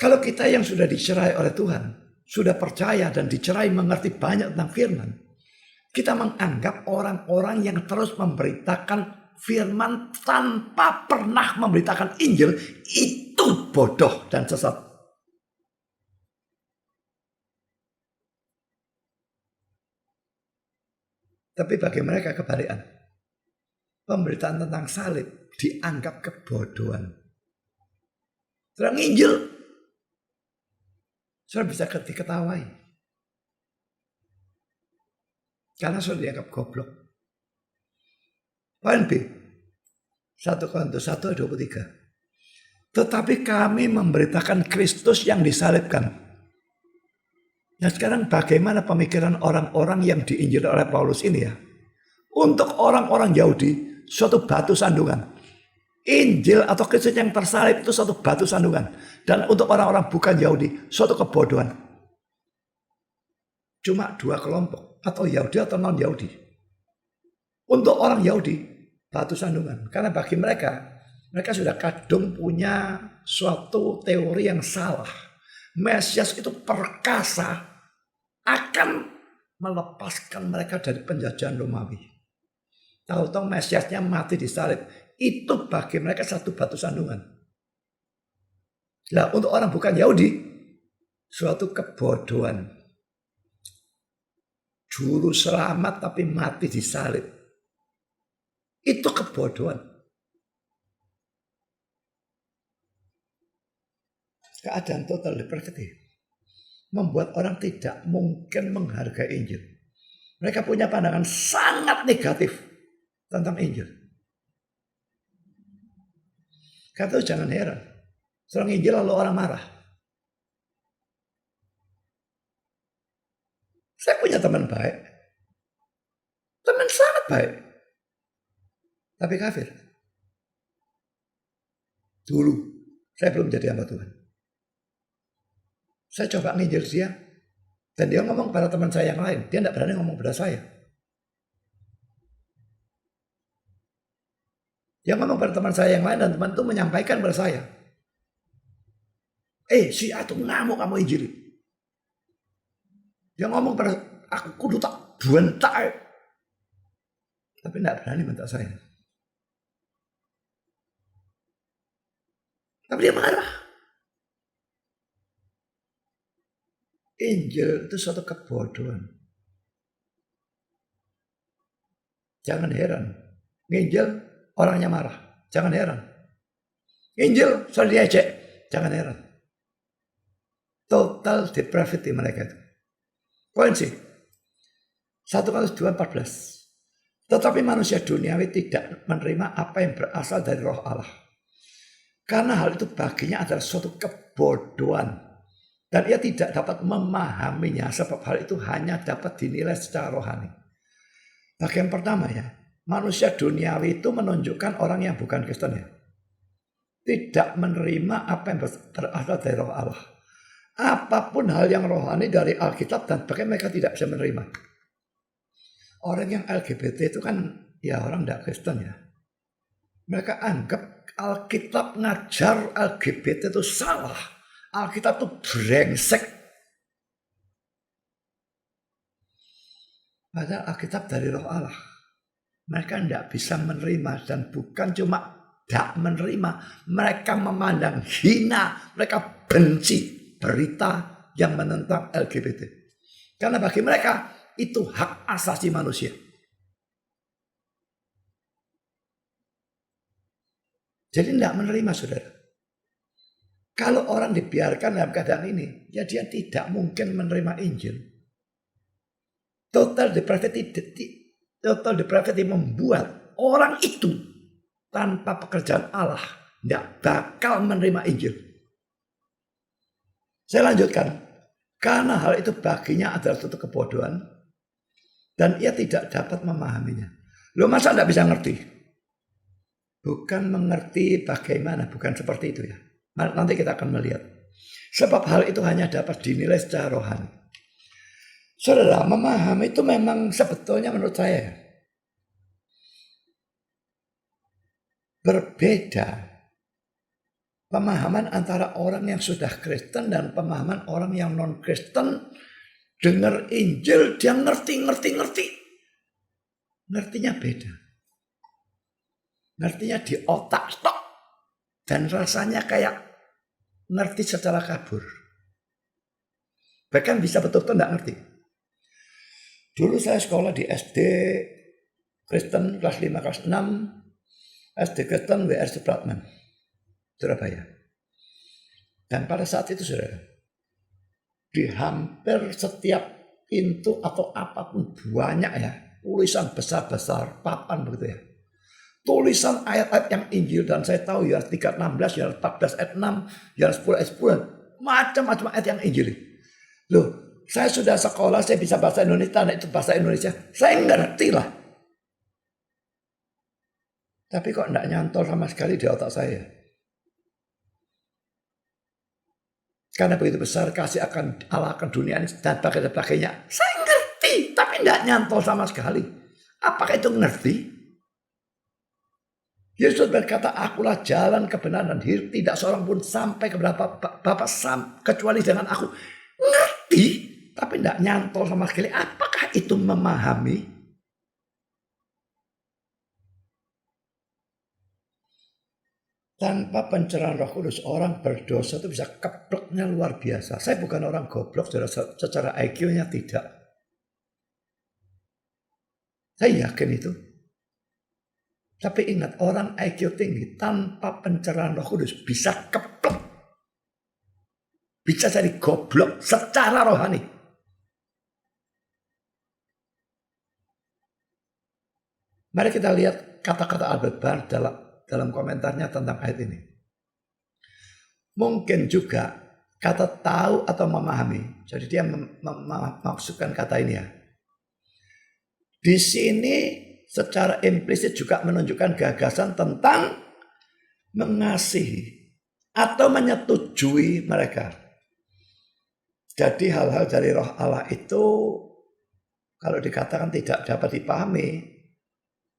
Kalau kita yang sudah dicerai oleh Tuhan, sudah percaya dan dicerai mengerti banyak tentang firman, kita menganggap orang-orang yang terus memberitakan firman tanpa pernah memberitakan Injil itu bodoh dan sesat. Tapi bagi mereka kebalikan. Pemberitaan tentang salib dianggap kebodohan. Terang Injil, sudah bisa diketawai. Karena sudah dianggap goblok. Poin B. 1 Korintus 1 ayat 23. Tetapi kami memberitakan Kristus yang disalibkan. Nah sekarang bagaimana pemikiran orang-orang yang diinjil oleh Paulus ini ya? Untuk orang-orang Yahudi, suatu batu sandungan. Injil atau Kristus yang tersalib itu suatu batu sandungan. Dan untuk orang-orang bukan Yahudi, suatu kebodohan. Cuma dua kelompok, atau Yahudi atau non-Yahudi. Untuk orang Yahudi, batu sandungan. Karena bagi mereka sudah kadung punya suatu teori yang salah. Mesias itu perkasa akan melepaskan mereka dari penjajahan Romawi. Tahu-tahu Mesiasnya mati disalib. Itu bagi mereka satu batu sandungan. Nah untuk orang bukan Yahudi, suatu kebodohan. Juru selamat tapi mati disalib. Itu kebodohan. Keadaan total depravity membuat orang tidak mungkin menghargai Injil. Mereka punya pandangan sangat negatif tentang Injil. Karena itu jangan heran. Seorang Injil lalu orang marah. Saya punya teman baik. Teman sangat baik. Tapi kafir. Dulu saya belum jadi hamba Tuhan. Saya coba nginjil dia. Dan dia ngomong pada teman saya yang lain. Dia tidak berani ngomong pada saya. Dia ngomong pada teman saya yang lain. Dan teman itu menyampaikan pada saya. Si A itu ngamuk kamu injili. Dia ngomong pada aku kudu tak bentak. Tapi tidak berani bentak saya. Tapi dia marah. Injil itu suatu kebodohan. Jangan heran. Injil orangnya marah. Jangan heran. Injil soal diejek. Jangan heran. Total depravity mereka itu. Poin C. 1 Korintus 2:14. Tetapi manusia duniawi tidak menerima apa yang berasal dari roh Allah. Karena hal itu baginya adalah suatu kebodohan. Dan ia tidak dapat memahaminya sebab hal itu hanya dapat dinilai secara rohani. Bagian pertama ya, manusia duniawi itu menunjukkan orang yang bukan Kristen ya. Tidak menerima apa yang berasal dari roh Allah. Apapun hal yang rohani dari Alkitab dan bagaimana mereka tidak bisa menerima. Orang yang LGBT itu kan ya orang tidak Kristen ya. Mereka anggap Alkitab ngajar LGBT itu salah. Alkitab itu brengsek. Padahal Alkitab dari roh Allah. Mereka tidak bisa menerima. Dan bukan cuma tidak menerima. Mereka memandang hina. Mereka benci berita yang menentang LGBT. Karena bagi mereka itu hak asasi manusia. Jadi tidak menerima saudara. Kalau orang dibiarkan dalam keadaan ini, ya dia tidak mungkin menerima Injil. Total depravity membuat orang itu tanpa pekerjaan Allah tidak bakal menerima Injil. Saya lanjutkan. Karena hal itu baginya adalah suatu kebodohan dan ia tidak dapat memahaminya. Loh masa tidak bisa ngerti? Bukan mengerti bagaimana, bukan seperti itu ya. Nanti kita akan melihat. Sebab hal itu hanya dapat dinilai secara rohani. Saudara, memahami itu memang sebetulnya menurut saya berbeda pemahaman antara orang yang sudah Kristen dan pemahaman orang yang non-Kristen. Dengar Injil, dia ngerti. Ngertinya beda. Ngertinya di otak tok. Dan rasanya kayak ngerti secara kabur. Bahkan bisa betul-betul tidak ngerti. Dulu saya sekolah di SD Kristen kelas 5, kelas 6. SD Kristen WR Supratman, Surabaya. Dan pada saat itu saudara, di hampir setiap pintu atau apapun banyak ya, tulisan besar-besar, papan begitu ya. Tulisan ayat-ayat yang Injil, dan saya tahu ya 3:16, ya 14 ayat 6, ya 10 ayat 10, macam-macam ayat yang Injil. Loh, saya sudah sekolah, saya bisa bahasa Indonesia, itu bahasa Indonesia, saya ngerti lah. Tapi kok enggak nyantol sama sekali di otak saya. Karena begitu besar kasih akan Allah akan dunia ini dan sebagainya. Saya ngerti, tapi enggak nyantol sama sekali. Apakah itu ngerti? Yesus berkata, akulah jalan kebenaran dan hidup, tidak seorang pun sampai kepada Bapa kecuali dengan aku. Ngerti, tapi enggak nyantol sama sekali. Apakah itu memahami? Tanpa pencerahan Roh Kudus, orang berdosa itu bisa kepleknya luar biasa. Saya bukan orang goblok, secara IQ-nya tidak. Saya yakin itu. Tapi ingat, orang IQ tinggi tanpa pencerahan Roh Kudus bisa keplek. Bisa jadi goblok secara rohani. Mari kita lihat kata-kata Albert Barnes dalam komentarnya tentang ayat ini. Mungkin juga kata tahu atau memahami. Jadi dia memaksudkan kata ini ya. Di sini secara implisit juga menunjukkan gagasan tentang mengasihi atau menyetujui mereka. Jadi hal-hal dari Roh Allah itu kalau dikatakan tidak dapat dipahami,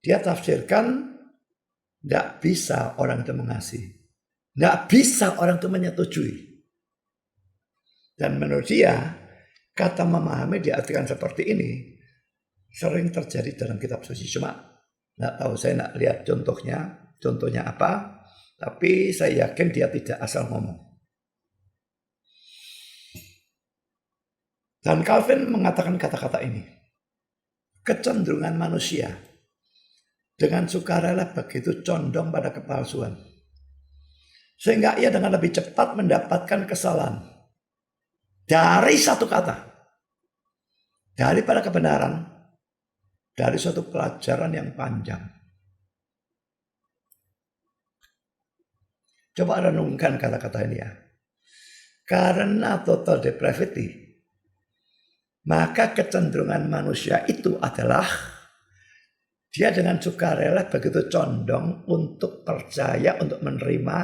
dia tafsirkan tidak bisa orang itu mengasihi. Tidak bisa orang itu menyetujui. Dan menurut dia, kata memahami diartikan seperti ini sering terjadi dalam kitab suci. Cuma tidak tahu, saya tidak lihat contohnya apa. Tapi saya yakin dia tidak asal ngomong. Dan Calvin mengatakan kata-kata ini. Kecenderungan manusia dengan sukarela begitu condong pada kepalsuan. Sehingga ia dengan lebih cepat mendapatkan kesalahan dari satu kata. Daripada kebenaran dari suatu pelajaran yang panjang. Coba renungkan kata-kata ini ya. Karena total depravity, maka kecenderungan manusia itu adalah dia dengan sukarela begitu condong untuk percaya, untuk menerima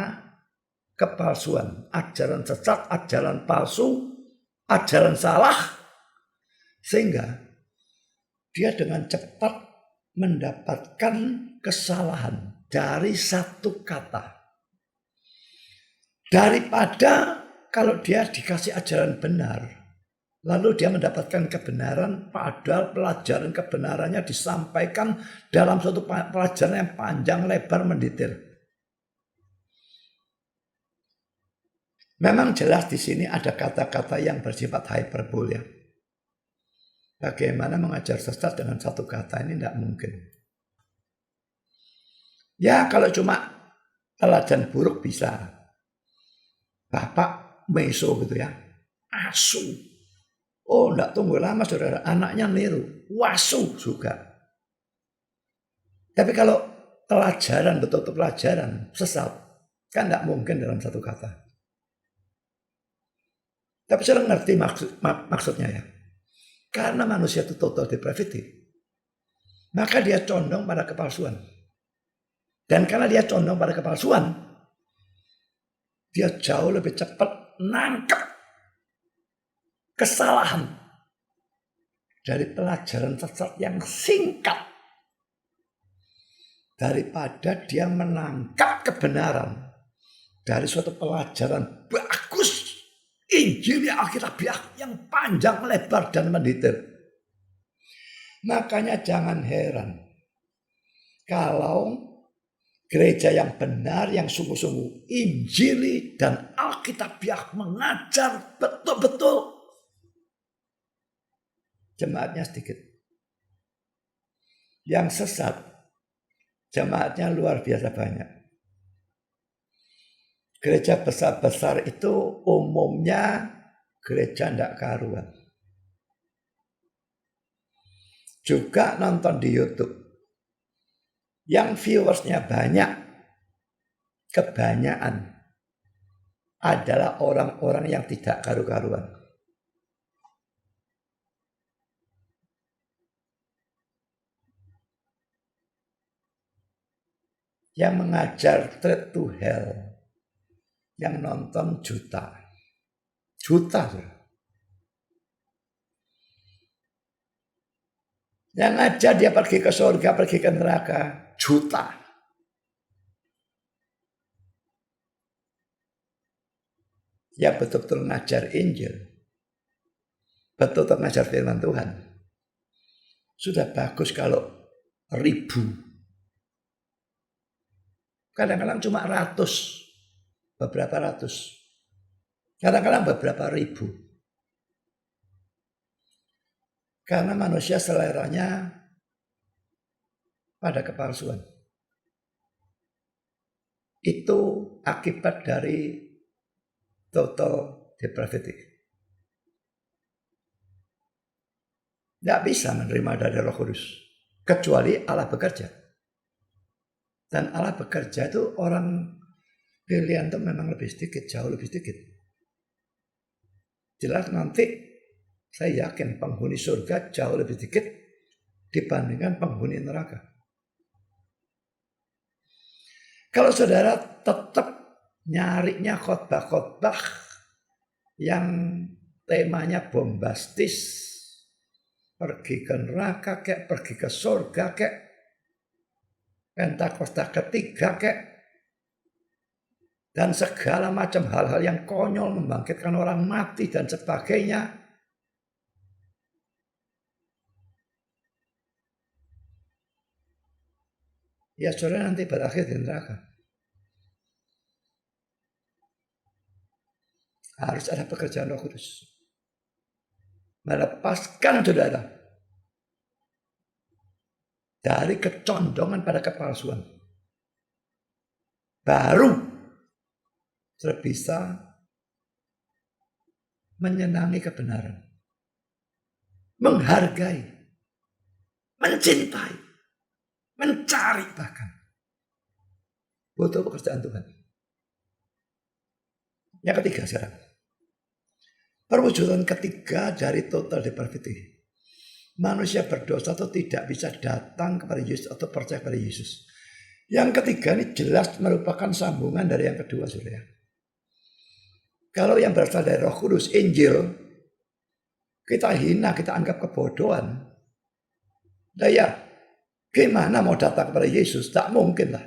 kepalsuan, ajaran sesat, ajaran palsu, ajaran salah. Sehingga dia dengan cepat mendapatkan kesalahan dari satu kata. Daripada kalau dia dikasih ajaran benar, lalu dia mendapatkan kebenaran, padahal pelajaran kebenarannya disampaikan dalam suatu pelajaran yang panjang, lebar, mendetail. Memang jelas di sini ada kata-kata yang bersifat hyperbole ya. Bagaimana mengajar sesat dengan satu kata ini tidak mungkin. Ya kalau cuma teladan buruk bisa. Bapak meso gitu ya. Asu. Oh, enggak tunggu lama saudara, anaknya niru, wasu juga. Tapi kalau pelajaran, betul-betul pelajaran, sesat, kan enggak mungkin dalam satu kata. Tapi saya ngerti maksudnya ya. Karena manusia itu total depravity, maka dia condong pada kepalsuan. Dan karena dia condong pada kepalsuan, dia jauh lebih cepat nangkep kesalahan dari pelajaran sesat yang singkat daripada dia menangkap kebenaran dari suatu pelajaran bagus Injil Alkitab yang panjang, lebar, dan mendetail. Makanya jangan heran kalau gereja yang benar, yang sungguh-sungguh Injili dan Alkitabiah mengajar betul-betul, jemaatnya sedikit. Yang sesat, jemaatnya luar biasa banyak. Gereja besar-besar itu umumnya gereja ndak karuan. Juga nonton di YouTube. Yang viewersnya banyak, kebanyakan adalah orang-orang yang tidak karu-karuan. Yang mengajar straight to hell, yang nonton juta. Yang ngajar dia pergi ke surga, pergi ke neraka, juta. Yang betul-betul ngajar Injil, betul-betul ngajar firman Tuhan, sudah bagus kalau ribu. Kadang-kadang cuma ratus, beberapa ratus. Kadang-kadang beberapa ribu. Karena manusia seleranya pada kepalsuan. Itu akibat dari total depravity. Tidak bisa menerima dari Roh Kudus kecuali Allah bekerja. Dan Allah bekerja itu orang pilihan itu memang lebih sedikit, jauh lebih sedikit. Jelas nanti saya yakin penghuni surga jauh lebih sedikit dibandingkan penghuni neraka. Kalau saudara tetap nyarinya khotbah-khotbah yang temanya bombastis, pergi ke neraka kek, pergi ke surga kek, Pentakosta ketiga kek, dan segala macam hal-hal yang konyol, membangkitkan orang mati dan sebagainya, ya saudara nanti berakhir di neraka. Harus ada pekerjaan Roh Kudus melepaskan saudara dari kecondongan pada kepalsuan. Baru bisa menyenangi kebenaran, menghargai, mencintai, mencari bahkan. Butuh pekerjaan Tuhan. Yang ketiga sekarang. Perwujudan ketiga dari total depravity. Manusia berdosa atau tidak bisa datang kepada Yesus atau percaya kepada Yesus. Yang ketiga ini jelas merupakan sambungan dari yang kedua, saudara. Kalau yang berasal dari Roh Kudus, Injil, kita hina, kita anggap kebodohan. Nah ya, gimana mau datang kepada Yesus? Tak mungkin lah.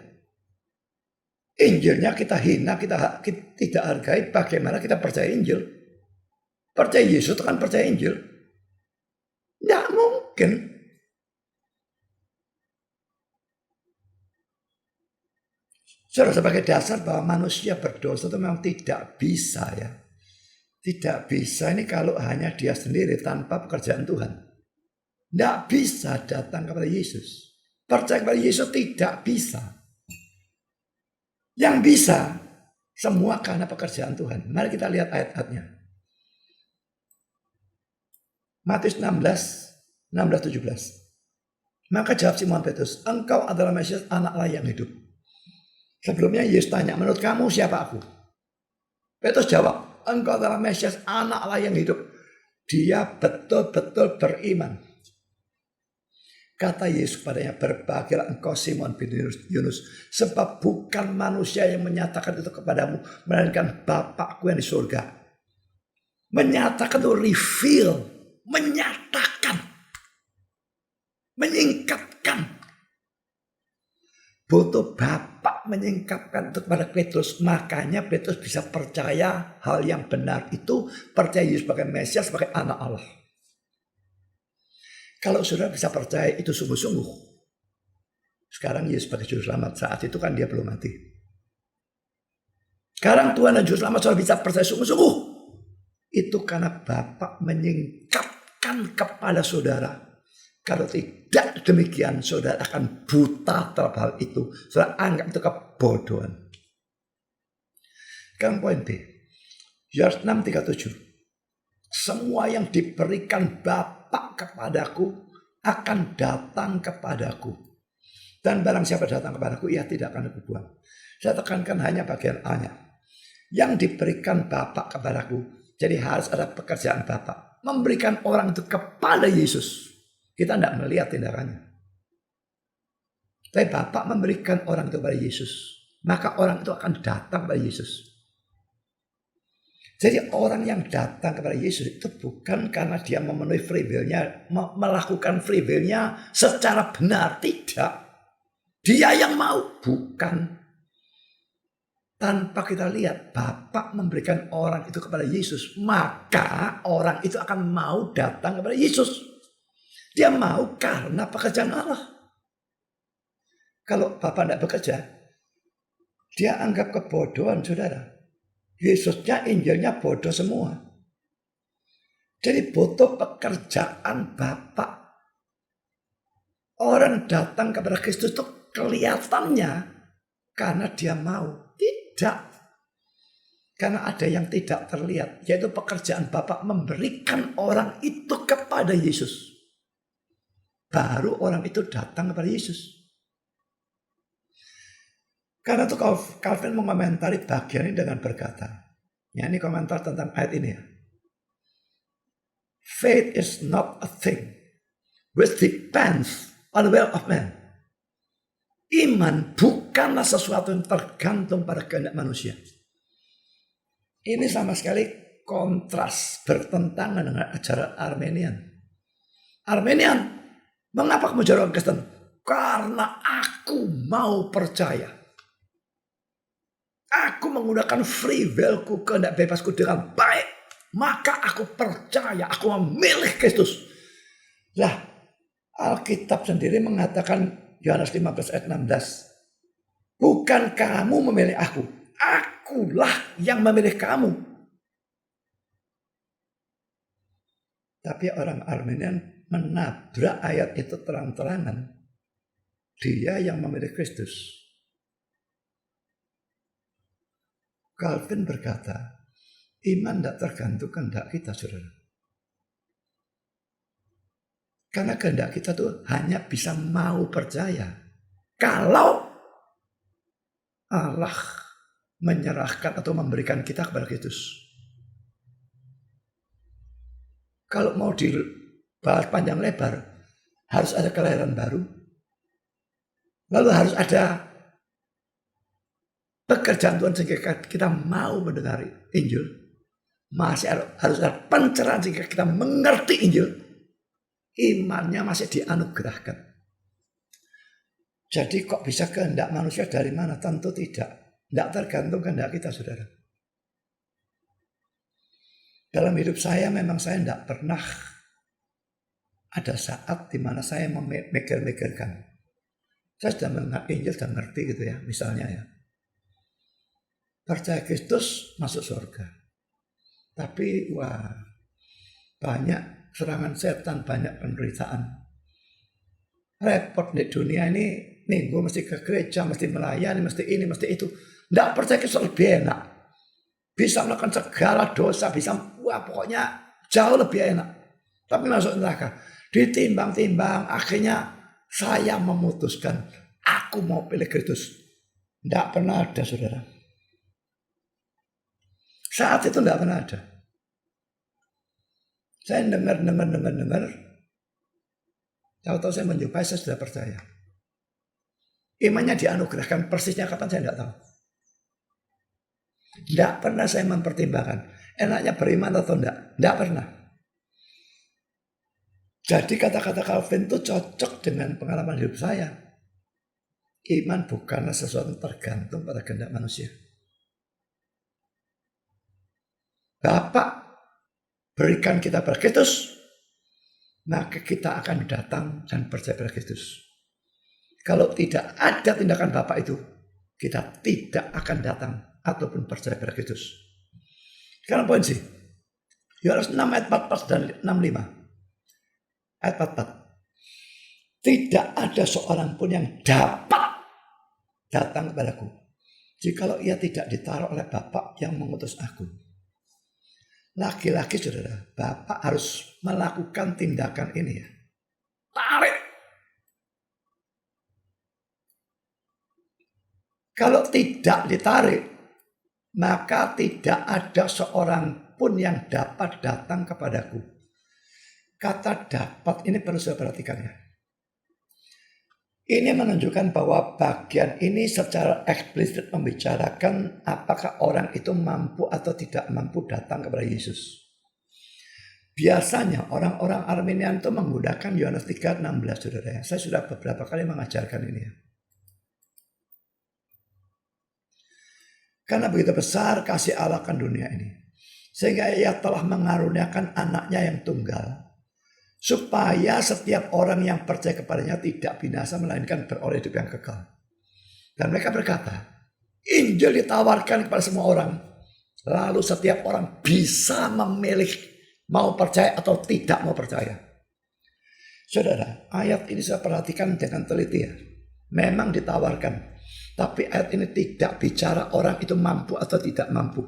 Injilnya kita hina, kita tidak hargai. Bagaimana kita percaya Injil? Percaya Yesus itu kan percaya Injil. Tidak mungkin. Saudara, sebagai dasar bahwa manusia berdosa itu memang tidak bisa ya. Tidak bisa ini kalau hanya dia sendiri tanpa pekerjaan Tuhan. Tidak bisa datang kepada Yesus. Percaya kepada Yesus tidak bisa. Yang bisa semua karena pekerjaan Tuhan. Mari kita lihat ayat-ayatnya. Matius 16, 17. Maka jawab Simon Petrus, engkau adalah Mesias, anak Allah yang hidup. Sebelumnya Yesus tanya, menurut kamu siapa aku? Petrus jawab, engkau adalah Mesias, anak Allah yang hidup. Dia betul-betul beriman. Kata Yesus kepadanya, berbahagialah engkau Simon bin Yunus, sebab bukan manusia yang menyatakan itu kepadamu, melainkan Bapakku yang di surga. Menyatakan itu reveal, menyatakan, menyingkatkan. Butuh Bapak Bapak menyingkapkan itu kepada Petrus. Makanya Petrus bisa percaya hal yang benar itu. Percaya Yesus sebagai Mesias, sebagai anak Allah. Kalau saudara bisa percaya itu sungguh-sungguh. Sekarang Yesus sebagai juru selamat. Saat itu kan dia belum mati. Sekarang Tuhan dan juru selamat saudara bisa percaya sungguh-sungguh. Itu karena Bapak menyingkapkan kepada saudara. Kalau tidak demikian, saudara akan buta terhadap hal itu. Saudara anggap itu kebodohan. Sekarang poin B. Yohanes 6:37. Semua yang diberikan Bapa kepadaku akan datang kepadaku. Dan barang siapa datang kepadaku, ia tidak akan aku buang. Saya tekankan hanya bagian A-nya. Yang diberikan Bapa kepadaku. Jadi harus ada pekerjaan Bapa. Memberikan orang itu kepada Yesus. Kita tidak melihat tindakannya. Tapi Bapak memberikan orang itu kepada Yesus. Maka orang itu akan datang kepada Yesus. Jadi orang yang datang kepada Yesus itu bukan karena dia memenuhi free will-nya, melakukan free will-nya secara benar. Tidak. Dia yang mau. Bukan. Tanpa kita lihat Bapak memberikan orang itu kepada Yesus. Maka orang itu akan mau datang kepada Yesus. Dia mau karena pekerjaan Allah. Kalau Bapak tidak bekerja, dia anggap kebodohan saudara. Yesusnya, Injilnya bodoh semua. Jadi butuh pekerjaan Bapak. Orang datang kepada Kristus itu kelihatannya karena dia mau. Tidak. Karena ada yang tidak terlihat. Yaitu pekerjaan Bapak memberikan orang itu kepada Yesus. Baru orang itu datang kepada Yesus. Karena itu Calvin mengomentari bagian ini dengan berkata. Ya, ini komentar tentang ayat ini ya. Faith is not a thing which depends on the will of man. Iman bukanlah sesuatu yang tergantung pada kehendak manusia. Ini sama sekali kontras, bertentangan dengan ajaran Arminian. Arminian, mengapa kamu jadi orang Kristen? Karena aku mau percaya. Aku menggunakan free will-ku, kehendak bebasku dengan baik. Maka aku percaya, aku memilih Kristus. Lah, Alkitab sendiri mengatakan, Yohanes 15 ayat 16. Bukan kamu memilih aku. Akulah yang memilih kamu. Tapi orang Arminian menabrak ayat itu terang-terangan. Dia yang memilih Kristus. Calvin berkata, iman tidak tergantung kehendak kita, saudara. Karena kehendak kita tuh hanya bisa mau percaya. Kalau Allah menyerahkan atau memberikan kita kepada Kristus. Kalau mau dibahas panjang lebar, harus ada kelahiran baru. Lalu harus ada pekerjaan Tuhan sehingga kita mau mendengar Injil. Masih harus ada pencerahan sehingga kita mengerti Injil. Imannya masih dianugerahkan. Jadi kok bisa kehendak manusia dari mana? Tentu tidak. Tidak tergantung kehendak kita, saudara. Dalam hidup saya memang saya tidak pernah ada saat di mana saya memikir-mikirkan. Saya sudah mendengar Injil, sudah ngerti gitu ya, misalnya ya. Percaya Kristus masuk surga. Tapi wah, banyak serangan setan, banyak penderitaan. Repot di dunia ini, minggu mesti ke gereja, mesti melayani, mesti ini, mesti itu. Tidak percaya Kristus lebih enak. Bisa melakukan segala dosa, bisa, wah pokoknya jauh lebih enak. Tapi masuk neraka. Ditimbang-timbang, akhirnya saya memutuskan, aku mau pilih Kristus. Tidak pernah ada, saudara. Saat itu tidak pernah ada. Saya dengar. Tahu-tahu saya menjumpai, saya sudah percaya. Imannya dianugerahkan, persisnya kapan saya tidak tahu. Tidak pernah saya mempertimbangkan enaknya beriman atau tidak. Tidak pernah. Jadi kata-kata Calvin itu cocok dengan pengalaman hidup saya. Iman bukanlah sesuatu yang tergantung pada kehendak manusia. Bapa berikan kita pada Kristus, maka kita akan datang dan percaya pada Kristus. Kalau tidak ada tindakan Bapa itu, kita tidak akan datang ataupun percaya pada Kristus. Sekarang poin sih. Yohanes 6 ayat 14 dan 65. Ayat 44. Tidak ada seorang pun yang dapat datang kepadaku jikalau ia tidak ditaruh oleh Bapa yang mengutus aku. Laki-laki saudara, Bapak harus melakukan tindakan ini ya. Tarik. Kalau tidak ditarik, maka tidak ada seorang pun yang dapat datang kepadaku. Kata dapat ini perlu saya perhatikan ya. Ini menunjukkan bahwa bagian ini secara eksplisit membicarakan apakah orang itu mampu atau tidak mampu datang kepada Yesus. Biasanya orang-orang Armenian itu menggunakan Yohanes 3:16 saudara. Saya sudah beberapa kali mengajarkan ini ya. Karena begitu besar kasih Allah akan dunia ini, sehingga ia telah mengaruniakan anaknya yang tunggal, supaya setiap orang yang percaya kepadanya tidak binasa melainkan beroleh hidup yang kekal. Dan mereka berkata, Injil ditawarkan kepada semua orang, lalu setiap orang bisa memilih mau percaya atau tidak mau percaya. Saudara, ayat ini saya perhatikan dengan teliti ya. Memang ditawarkan, tapi ayat ini tidak bicara orang itu mampu atau tidak mampu.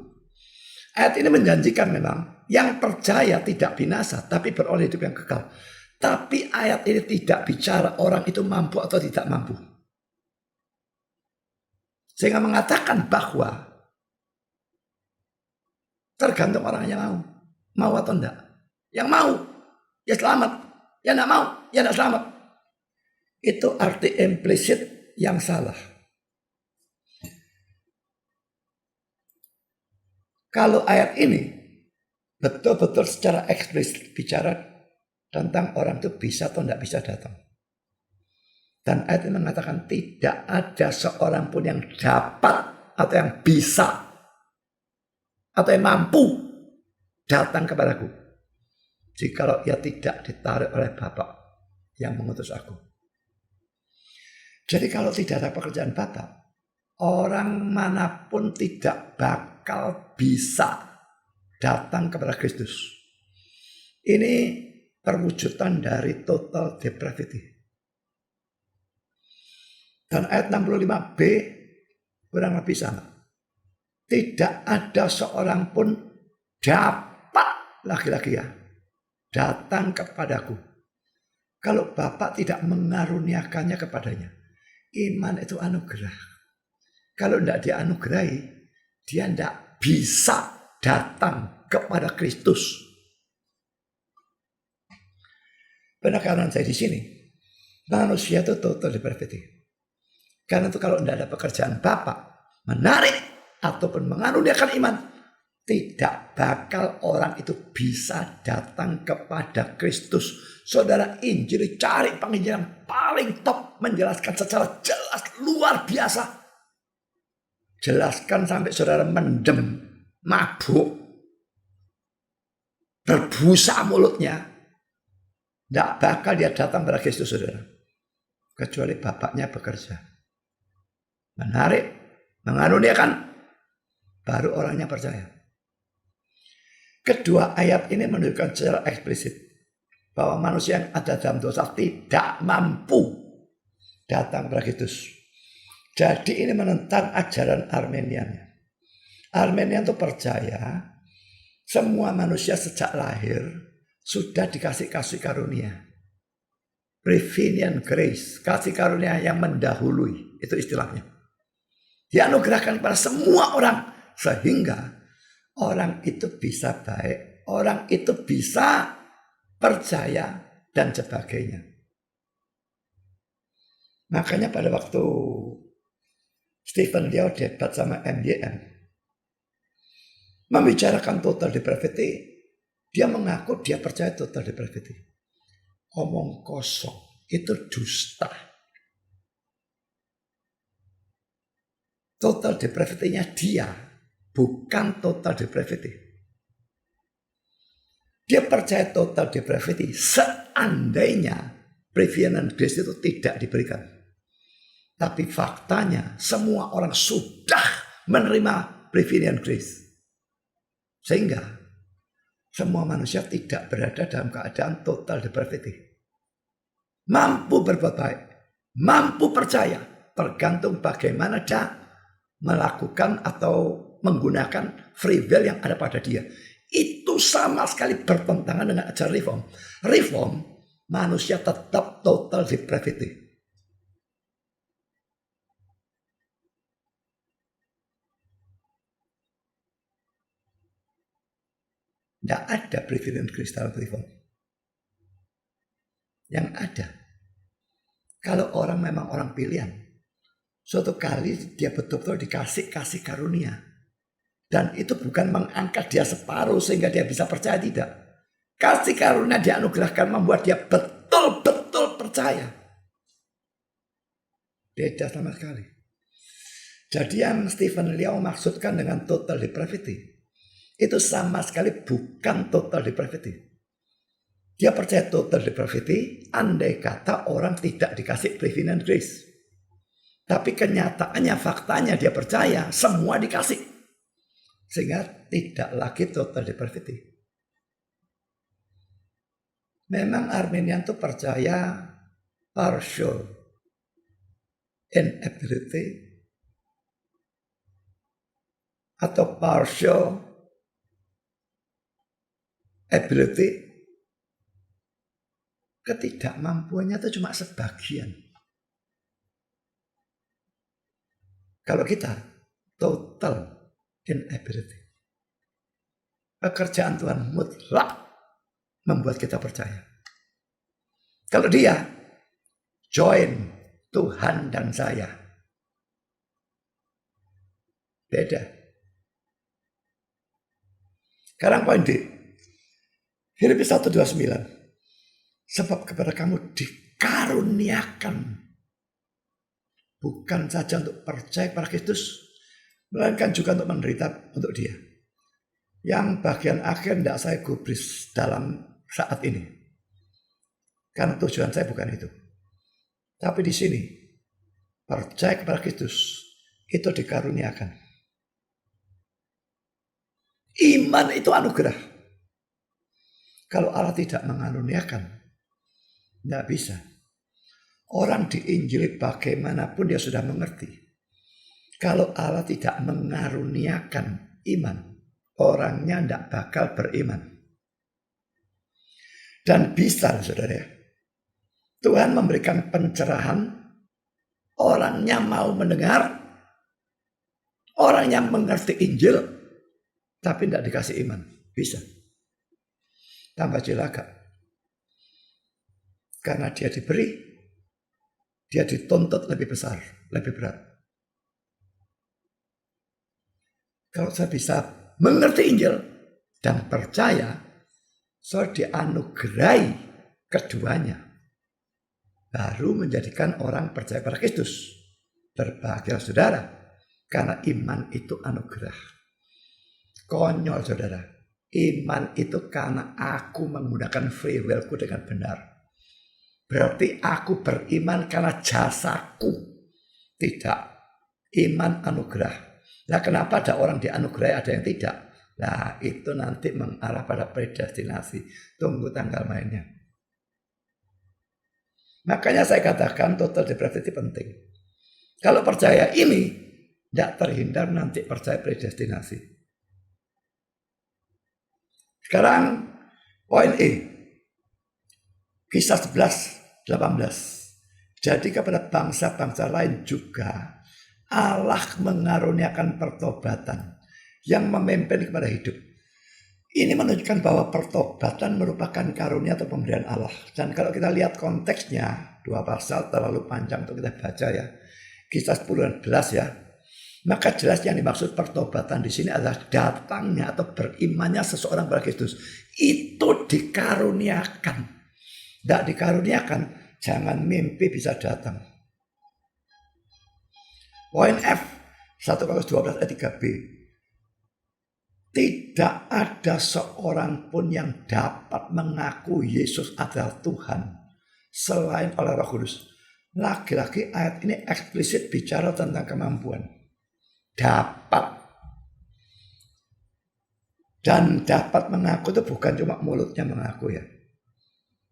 Ayat ini menjanjikan memang yang percaya tidak binasa tapi beroleh hidup yang kekal. Tapi ayat ini tidak bicara orang itu mampu atau tidak mampu. Sehingga mengatakan bahwa tergantung orang yang mau. Mau atau enggak. Yang mau ya selamat. Yang enggak mau ya enggak selamat. Itu arti implisit yang salah. Kalau ayat ini betul-betul secara eksplisit bicara tentang orang itu bisa atau tidak bisa datang. Dan ayat ini mengatakan tidak ada seorang pun yang dapat atau yang bisa atau yang mampu datang kepadaku jikalau ia tidak ditarik oleh Bapa yang mengutus aku. Jadi kalau tidak ada pekerjaan Bapa, orang manapun tidak bakal bisa datang kepada Kristus. Ini perwujudan dari total depravity. Dan ayat 65b kurang lebih sama. Tidak ada seorang pun dapat laki-laki ya datang kepadaku kalau Bapa tidak mengaruniakannya kepadanya. Iman itu anugerah. Kalau tidak dianugerahi, dia tidak bisa datang kepada Kristus. Penekanan saya di sini, manusia itu total depravity. Karena itu kalau tidak ada pekerjaan Bapa menarik ataupun mengaruniakan iman, tidak bakal orang itu bisa datang kepada Kristus. Saudara, Injil cari penginjil yang paling top, menjelaskan secara jelas, luar biasa. Jelaskan sampai saudara mendem, mabuk, berbusa mulutnya. Tidak bakal dia datang pada Kristus saudara. Kecuali bapaknya bekerja. Menarik, mengaruniakan, baru orangnya percaya. Kedua ayat ini menunjukkan secara eksplisit bahwa manusia yang ada dalam dosa tidak mampu datang kepada Kristus. Jadi ini menentang ajaran Armenian. Armenian itu percaya semua manusia sejak lahir sudah dikasih kasih karunia. Prevenient grace, kasih karunia yang mendahului, itu istilahnya. Dianugerahkan kepada semua orang sehingga orang itu bisa baik, orang itu bisa percaya dan sebagainya. Makanya pada waktu Stephen Liao debat sama MYM, membicarakan total depravity, dia mengaku dia percaya total depravity. Omong kosong, itu dusta. total depravity-nya dia, bukan total depravity. Dia percaya total depravity seandainya prevenient grace itu tidak diberikan. Tapi faktanya semua orang sudah menerima prevenient grace. Sehingga semua manusia tidak berada dalam keadaan total depravity. Mampu berbuat baik, mampu percaya, tergantung bagaimana dia melakukan atau menggunakan free will yang ada pada dia. Itu sama sekali bertentangan dengan ajaran reform. Reform, manusia tetap total depravity. Tidak ada prevenient grace dalam reform. Yang ada, kalau orang memang orang pilihan, suatu kali dia betul-betul dikasih kasih karunia. Dan itu bukan mengangkat dia separuh sehingga dia bisa percaya, tidak. Kasih karunia dianugerahkan membuat dia betul-betul percaya. Beda sama sekali. Jadi yang Stephen Liao maksudkan dengan total depravity, itu sama sekali bukan total depravity. Dia percaya total depravity andai kata orang tidak dikasih prevenient grace. Tapi kenyataannya, faktanya dia percaya semua dikasih. Sehingga tidak lagi total depravity. Memang Arminian itu percaya partial inability atau partial ability, ketidakmampuannya itu cuma sebagian. Kalau kita total inability, pekerjaan Tuhan mutlak membuat kita percaya. Kalau dia join Tuhan dan saya, beda. Sekarang poin D. Filipi 1:29. Sebab kepada kamu dikaruniakan bukan saja untuk percaya pada Kristus, melainkan juga untuk menderita untuk dia. Yang bagian akhir tidak saya gubris dalam saat ini. Karena tujuan saya bukan itu. Tapi di sini, percaya kepada Kristus itu dikaruniakan. Iman itu anugerah. Kalau Allah tidak mengaruniakan, tidak bisa. Orang diinjili bagaimanapun dia sudah mengerti. Kalau Allah tidak mengaruniakan iman, orangnya tidak bakal beriman. Dan bisa, saudara ya. Tuhan memberikan pencerahan, orangnya mau mendengar, orang yang mengerti Injil, tapi tidak dikasih iman. Bisa. Tambah celaka. Karena dia diberi, dia dituntut lebih besar, lebih berat. Kalau saya bisa mengerti Injil dan percaya, saya dianugerahi keduanya. Baru menjadikan orang percaya pada Kristus. Berbahagia saudara, karena iman itu anugerah. Konyol saudara. Iman itu karena aku menggunakan free will-ku dengan benar. Berarti aku beriman karena jasaku. Tidak. Iman anugerah. Nah, kenapa ada orang dianugerahi, ada yang tidak? Nah, itu nanti mengarah pada predestinasi. Tunggu tanggal mainnya. Makanya saya katakan total depravity penting. Kalau percaya ini, tidak terhindar nanti percaya predestinasi. Sekarang poin E. Kisah 11:18. Jadi kepada bangsa-bangsa lain juga Allah mengaruniakan pertobatan yang memimpin kepada hidup. Ini menunjukkan bahwa pertobatan merupakan karunia atau pemberian Allah. Dan kalau kita lihat konteksnya, 2 pasal terlalu panjang untuk kita baca ya. Kisah 10:11 ya. Maka jelas yang dimaksud pertobatan di sini adalah datangnya atau berimannya seseorang pada Kristus. Itu dikaruniakan. Tidak dikaruniakan, jangan mimpi bisa datang. Poin F. 1 Korintus 12 ayat 3b. Tidak ada seorang pun yang dapat mengaku Yesus adalah Tuhan selain oleh Roh Kudus. Lagi-lagi ayat ini eksplisit bicara tentang kemampuan. Dapat. Dan dapat mengaku itu bukan cuma mulutnya mengaku ya.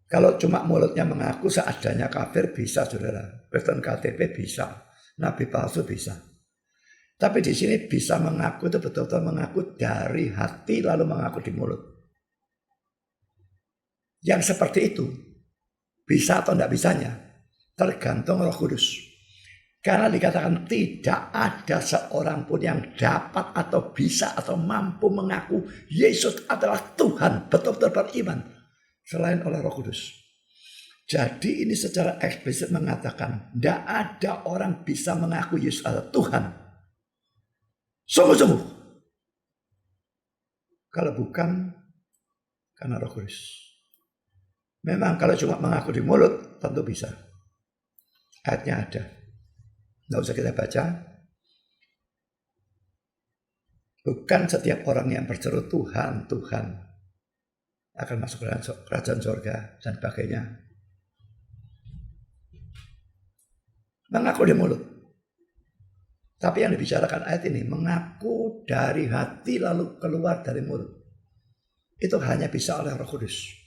Kalau cuma mulutnya mengaku seadanya kafir bisa, saudara. Kristen KTP bisa. Nabi palsu bisa. Tapi di sini bisa mengaku itu betul-betul mengaku dari hati lalu mengaku di mulut. Yang seperti itu bisa atau tidak bisanya tergantung Roh Kudus. Karena dikatakan tidak ada seorang pun yang dapat atau bisa atau mampu mengaku Yesus adalah Tuhan, betul-betul beriman selain oleh Roh Kudus. Jadi ini secara eksplisit mengatakan tidak ada orang bisa mengaku Yesus adalah Tuhan sungguh-sungguh kalau bukan karena Roh Kudus. Memang kalau cuma mengaku di mulut tentu bisa. Ayatnya ada. Tidak usah kita baca. Bukan setiap orang yang berseru Tuhan, Tuhan akan masuk ke kerajaan surga dan sebagainya. Mengaku di mulut. Tapi yang dibicarakan ayat ini mengaku dari hati lalu keluar dari mulut. Itu hanya bisa oleh Roh Kudus.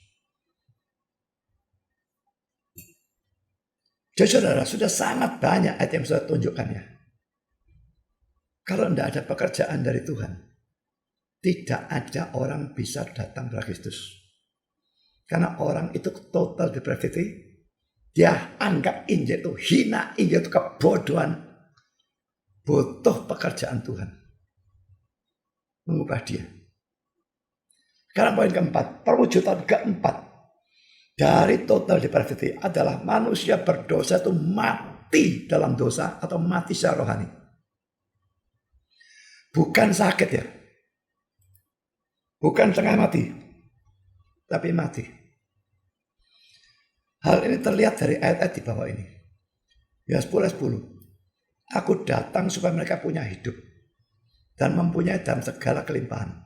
Jadi saudara, sudah sangat banyak ayat yang sudah tunjukkan ya. Kalau tidak ada pekerjaan dari Tuhan, tidak ada orang bisa datang kepada Kristus. Karena orang itu total depravity. Dia anggap Injil itu hina, Injil itu kebodohan. Butuh pekerjaan Tuhan. Mengubah dia. Sekarang poin keempat. Perwujudan keempat. Dari total depravity adalah manusia berdosa itu mati dalam dosa atau mati secara rohani. Bukan sakit ya. Bukan setengah mati. Tapi mati. Hal ini terlihat dari ayat-ayat di bawah ini. Ya 10. Aku datang supaya mereka punya hidup. Dan mempunyai dalam segala kelimpahan.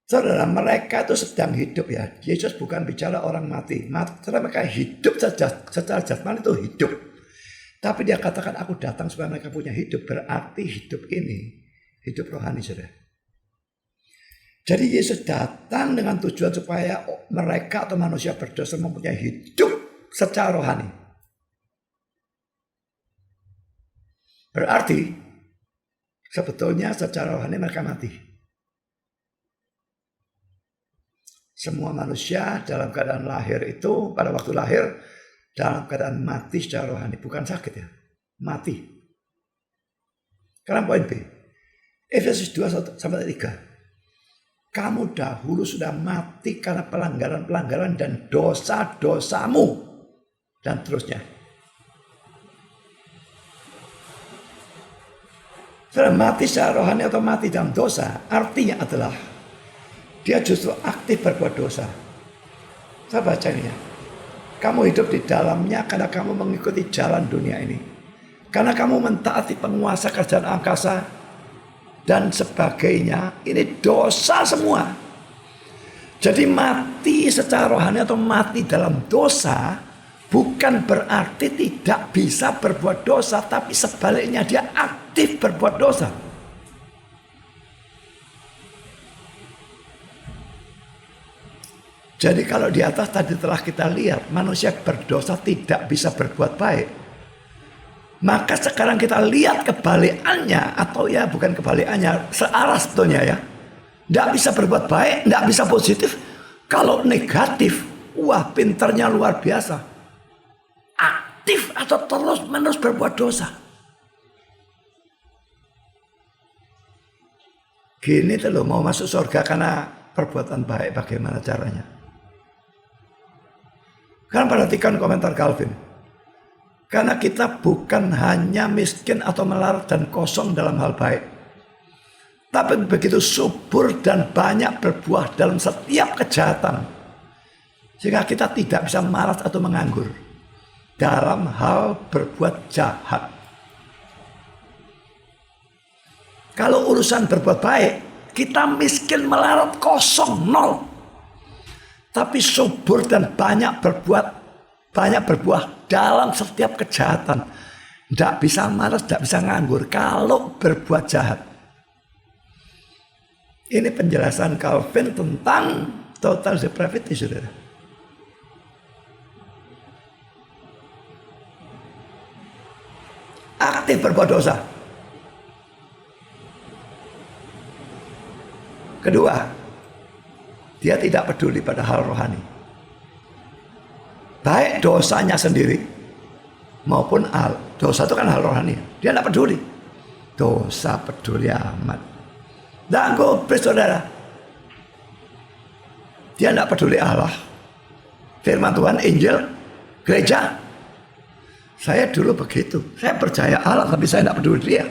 Saudara, mereka itu sedang hidup ya. Yesus bukan bicara orang mati. Saudara, mereka hidup secara jasmani itu hidup. Tapi dia katakan aku datang supaya mereka punya hidup. Berarti hidup ini hidup rohani, saudara. Jadi Yesus datang dengan tujuan supaya mereka atau manusia berdosa mempunyai hidup secara rohani. Berarti sebetulnya secara rohani mereka mati. Semua manusia dalam keadaan lahir itu pada waktu lahir dalam keadaan mati secara rohani. Bukan sakit ya, mati. Sekarang poin B. Efesus 2:1-3. Kamu dahulu sudah mati karena pelanggaran-pelanggaran dan dosa-dosamu. Dan terusnya. Sudah mati secara rohani atau mati dalam dosa, artinya adalah dia justru aktif berbuat dosa. Saya baca ini ya. Kamu hidup di dalamnya karena kamu mengikuti jalan dunia ini. Karena kamu mentaati penguasa kerajaan angkasa dan sebagainya. Ini dosa semua. Jadi mati secara rohani atau mati dalam dosa bukan berarti tidak bisa berbuat dosa, tapi sebaliknya dia aktif berbuat dosa. Jadi kalau di atas tadi telah kita lihat manusia berdosa tidak bisa berbuat baik. Maka sekarang kita lihat kebalikannya, atau ya bukan kebalikannya, searah sebetulnya ya. Tidak bisa berbuat baik, tidak bisa positif. Kalau negatif, wah pinternya luar biasa. Aktif atau terus-menerus berbuat dosa. Gini tuh loh, mau masuk surga karena perbuatan baik, bagaimana caranya? Kan perhatikan komentar Calvin. Karena kita bukan hanya miskin atau melarat dan kosong dalam hal baik, tapi begitu subur dan banyak berbuah dalam setiap kejahatan, sehingga kita tidak bisa malas atau menganggur dalam hal berbuat jahat. Kalau urusan berbuat baik, kita miskin melarat kosong, nol. Tapi subur dan banyak berbuah dalam setiap kejahatan. Tidak bisa malas, tidak bisa nganggur kalau berbuat jahat. Ini penjelasan Calvin tentang total depravity, saudara. Aktif berbuat dosa. Kedua, dia tidak peduli pada hal rohani. Baik dosanya sendiri maupun dosa itu kan hal rohani. Dia tidak peduli. Dosa peduli amat. Tidak gubris, saudara. Dia tidak peduli Allah, firman Tuhan, Injil, gereja. Saya dulu begitu. Saya percaya Allah tapi saya tidak peduli dia.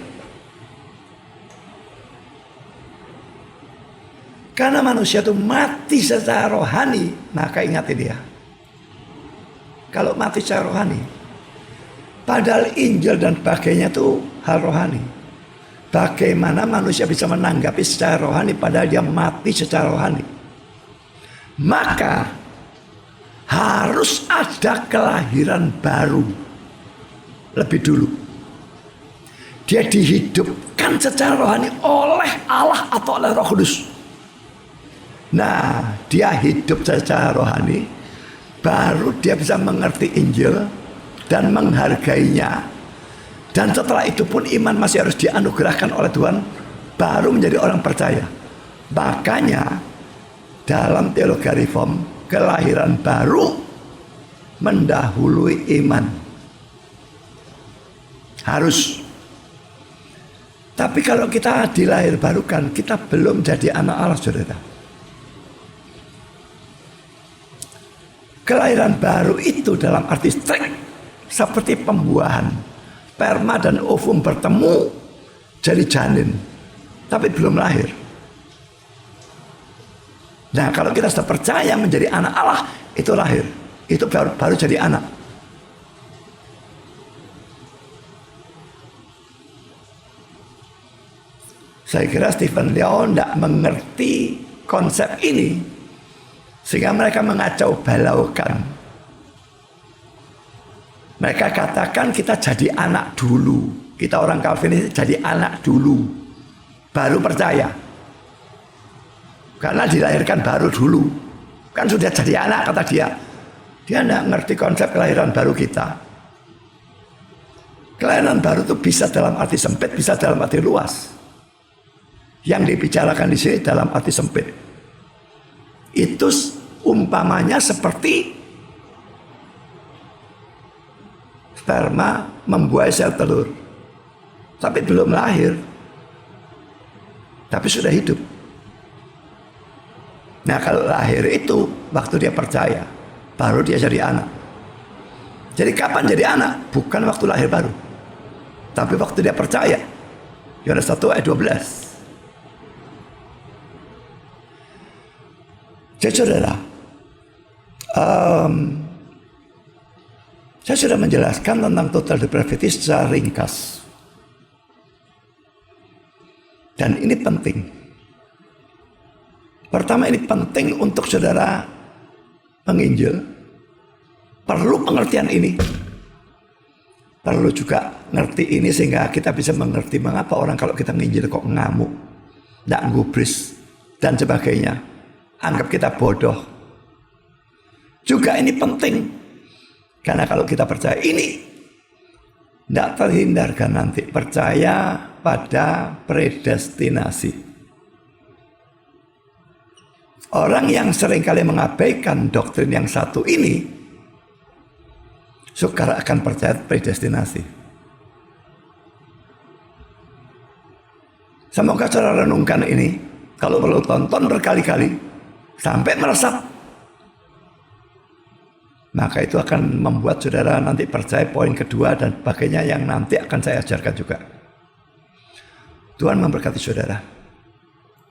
Karena manusia itu mati secara rohani, maka ingati dia. Kalau mati secara rohani, padahal Injil dan sebagainya itu hal rohani. Bagaimana manusia bisa menanggapi secara rohani padahal dia mati secara rohani? Maka harus ada kelahiran baru lebih dulu. Dia dihidupkan secara rohani oleh Allah atau oleh Roh Kudus. Nah, dia hidup secara rohani, baru dia bisa mengerti Injil dan menghargainya. Dan setelah itu pun iman masih harus dianugerahkan oleh Tuhan, baru menjadi orang percaya. Makanya dalam teologi reform, kelahiran baru mendahului iman. Harus. Tapi kalau kita dilahir barukan, kita belum jadi anak Allah, saudara. Kelahiran baru itu dalam arti strict seperti pembuahan. Sperma dan ovum bertemu jadi janin, tapi belum lahir. Nah, kalau kita sudah percaya menjadi anak Allah, itu lahir. Itu baru jadi anak. Saya kira Stephen Leon tidak mengerti konsep ini, sehingga mereka mengacau balaukan. Mereka katakan kita jadi anak dulu. Kita orang Calvinis jadi anak dulu, baru percaya. Karena dilahirkan baru dulu. Kan sudah jadi anak, kata dia. Dia tidak ngerti konsep kelahiran baru kita. Kelahiran baru itu bisa dalam arti sempit, bisa dalam arti luas. Yang dibicarakan di sini dalam arti sempit. Itu umpamanya seperti sperma membuai sel telur, tapi belum lahir, tapi sudah hidup. Nah, kalau lahir itu waktu dia percaya, baru dia jadi anak. Jadi kapan jadi anak? Bukan waktu lahir baru, tapi waktu dia percaya. Yohanes 1 ayat 12. Jadi saudara, saya sudah menjelaskan tentang total depravity secara ringkas. Dan ini penting. Pertama, ini penting untuk saudara menginjil. Perlu pengertian ini. Perlu juga ngerti ini sehingga kita bisa mengerti mengapa orang kalau kita menginjil kok ngamuk, tidak gubris, dan sebagainya. Anggap kita bodoh. Juga ini penting. Karena kalau kita percaya ini, tidak terhindarkan nanti percaya pada predestinasi. Orang yang seringkali mengabaikan doktrin yang satu ini, sukar akan percaya predestinasi. Semoga saudara renungkan ini, kalau perlu tonton berkali-kali, sampai meresap. Maka itu akan membuat saudara nanti percaya poin kedua dan sebagainya yang nanti akan saya ajarkan juga. Tuhan memberkati saudara.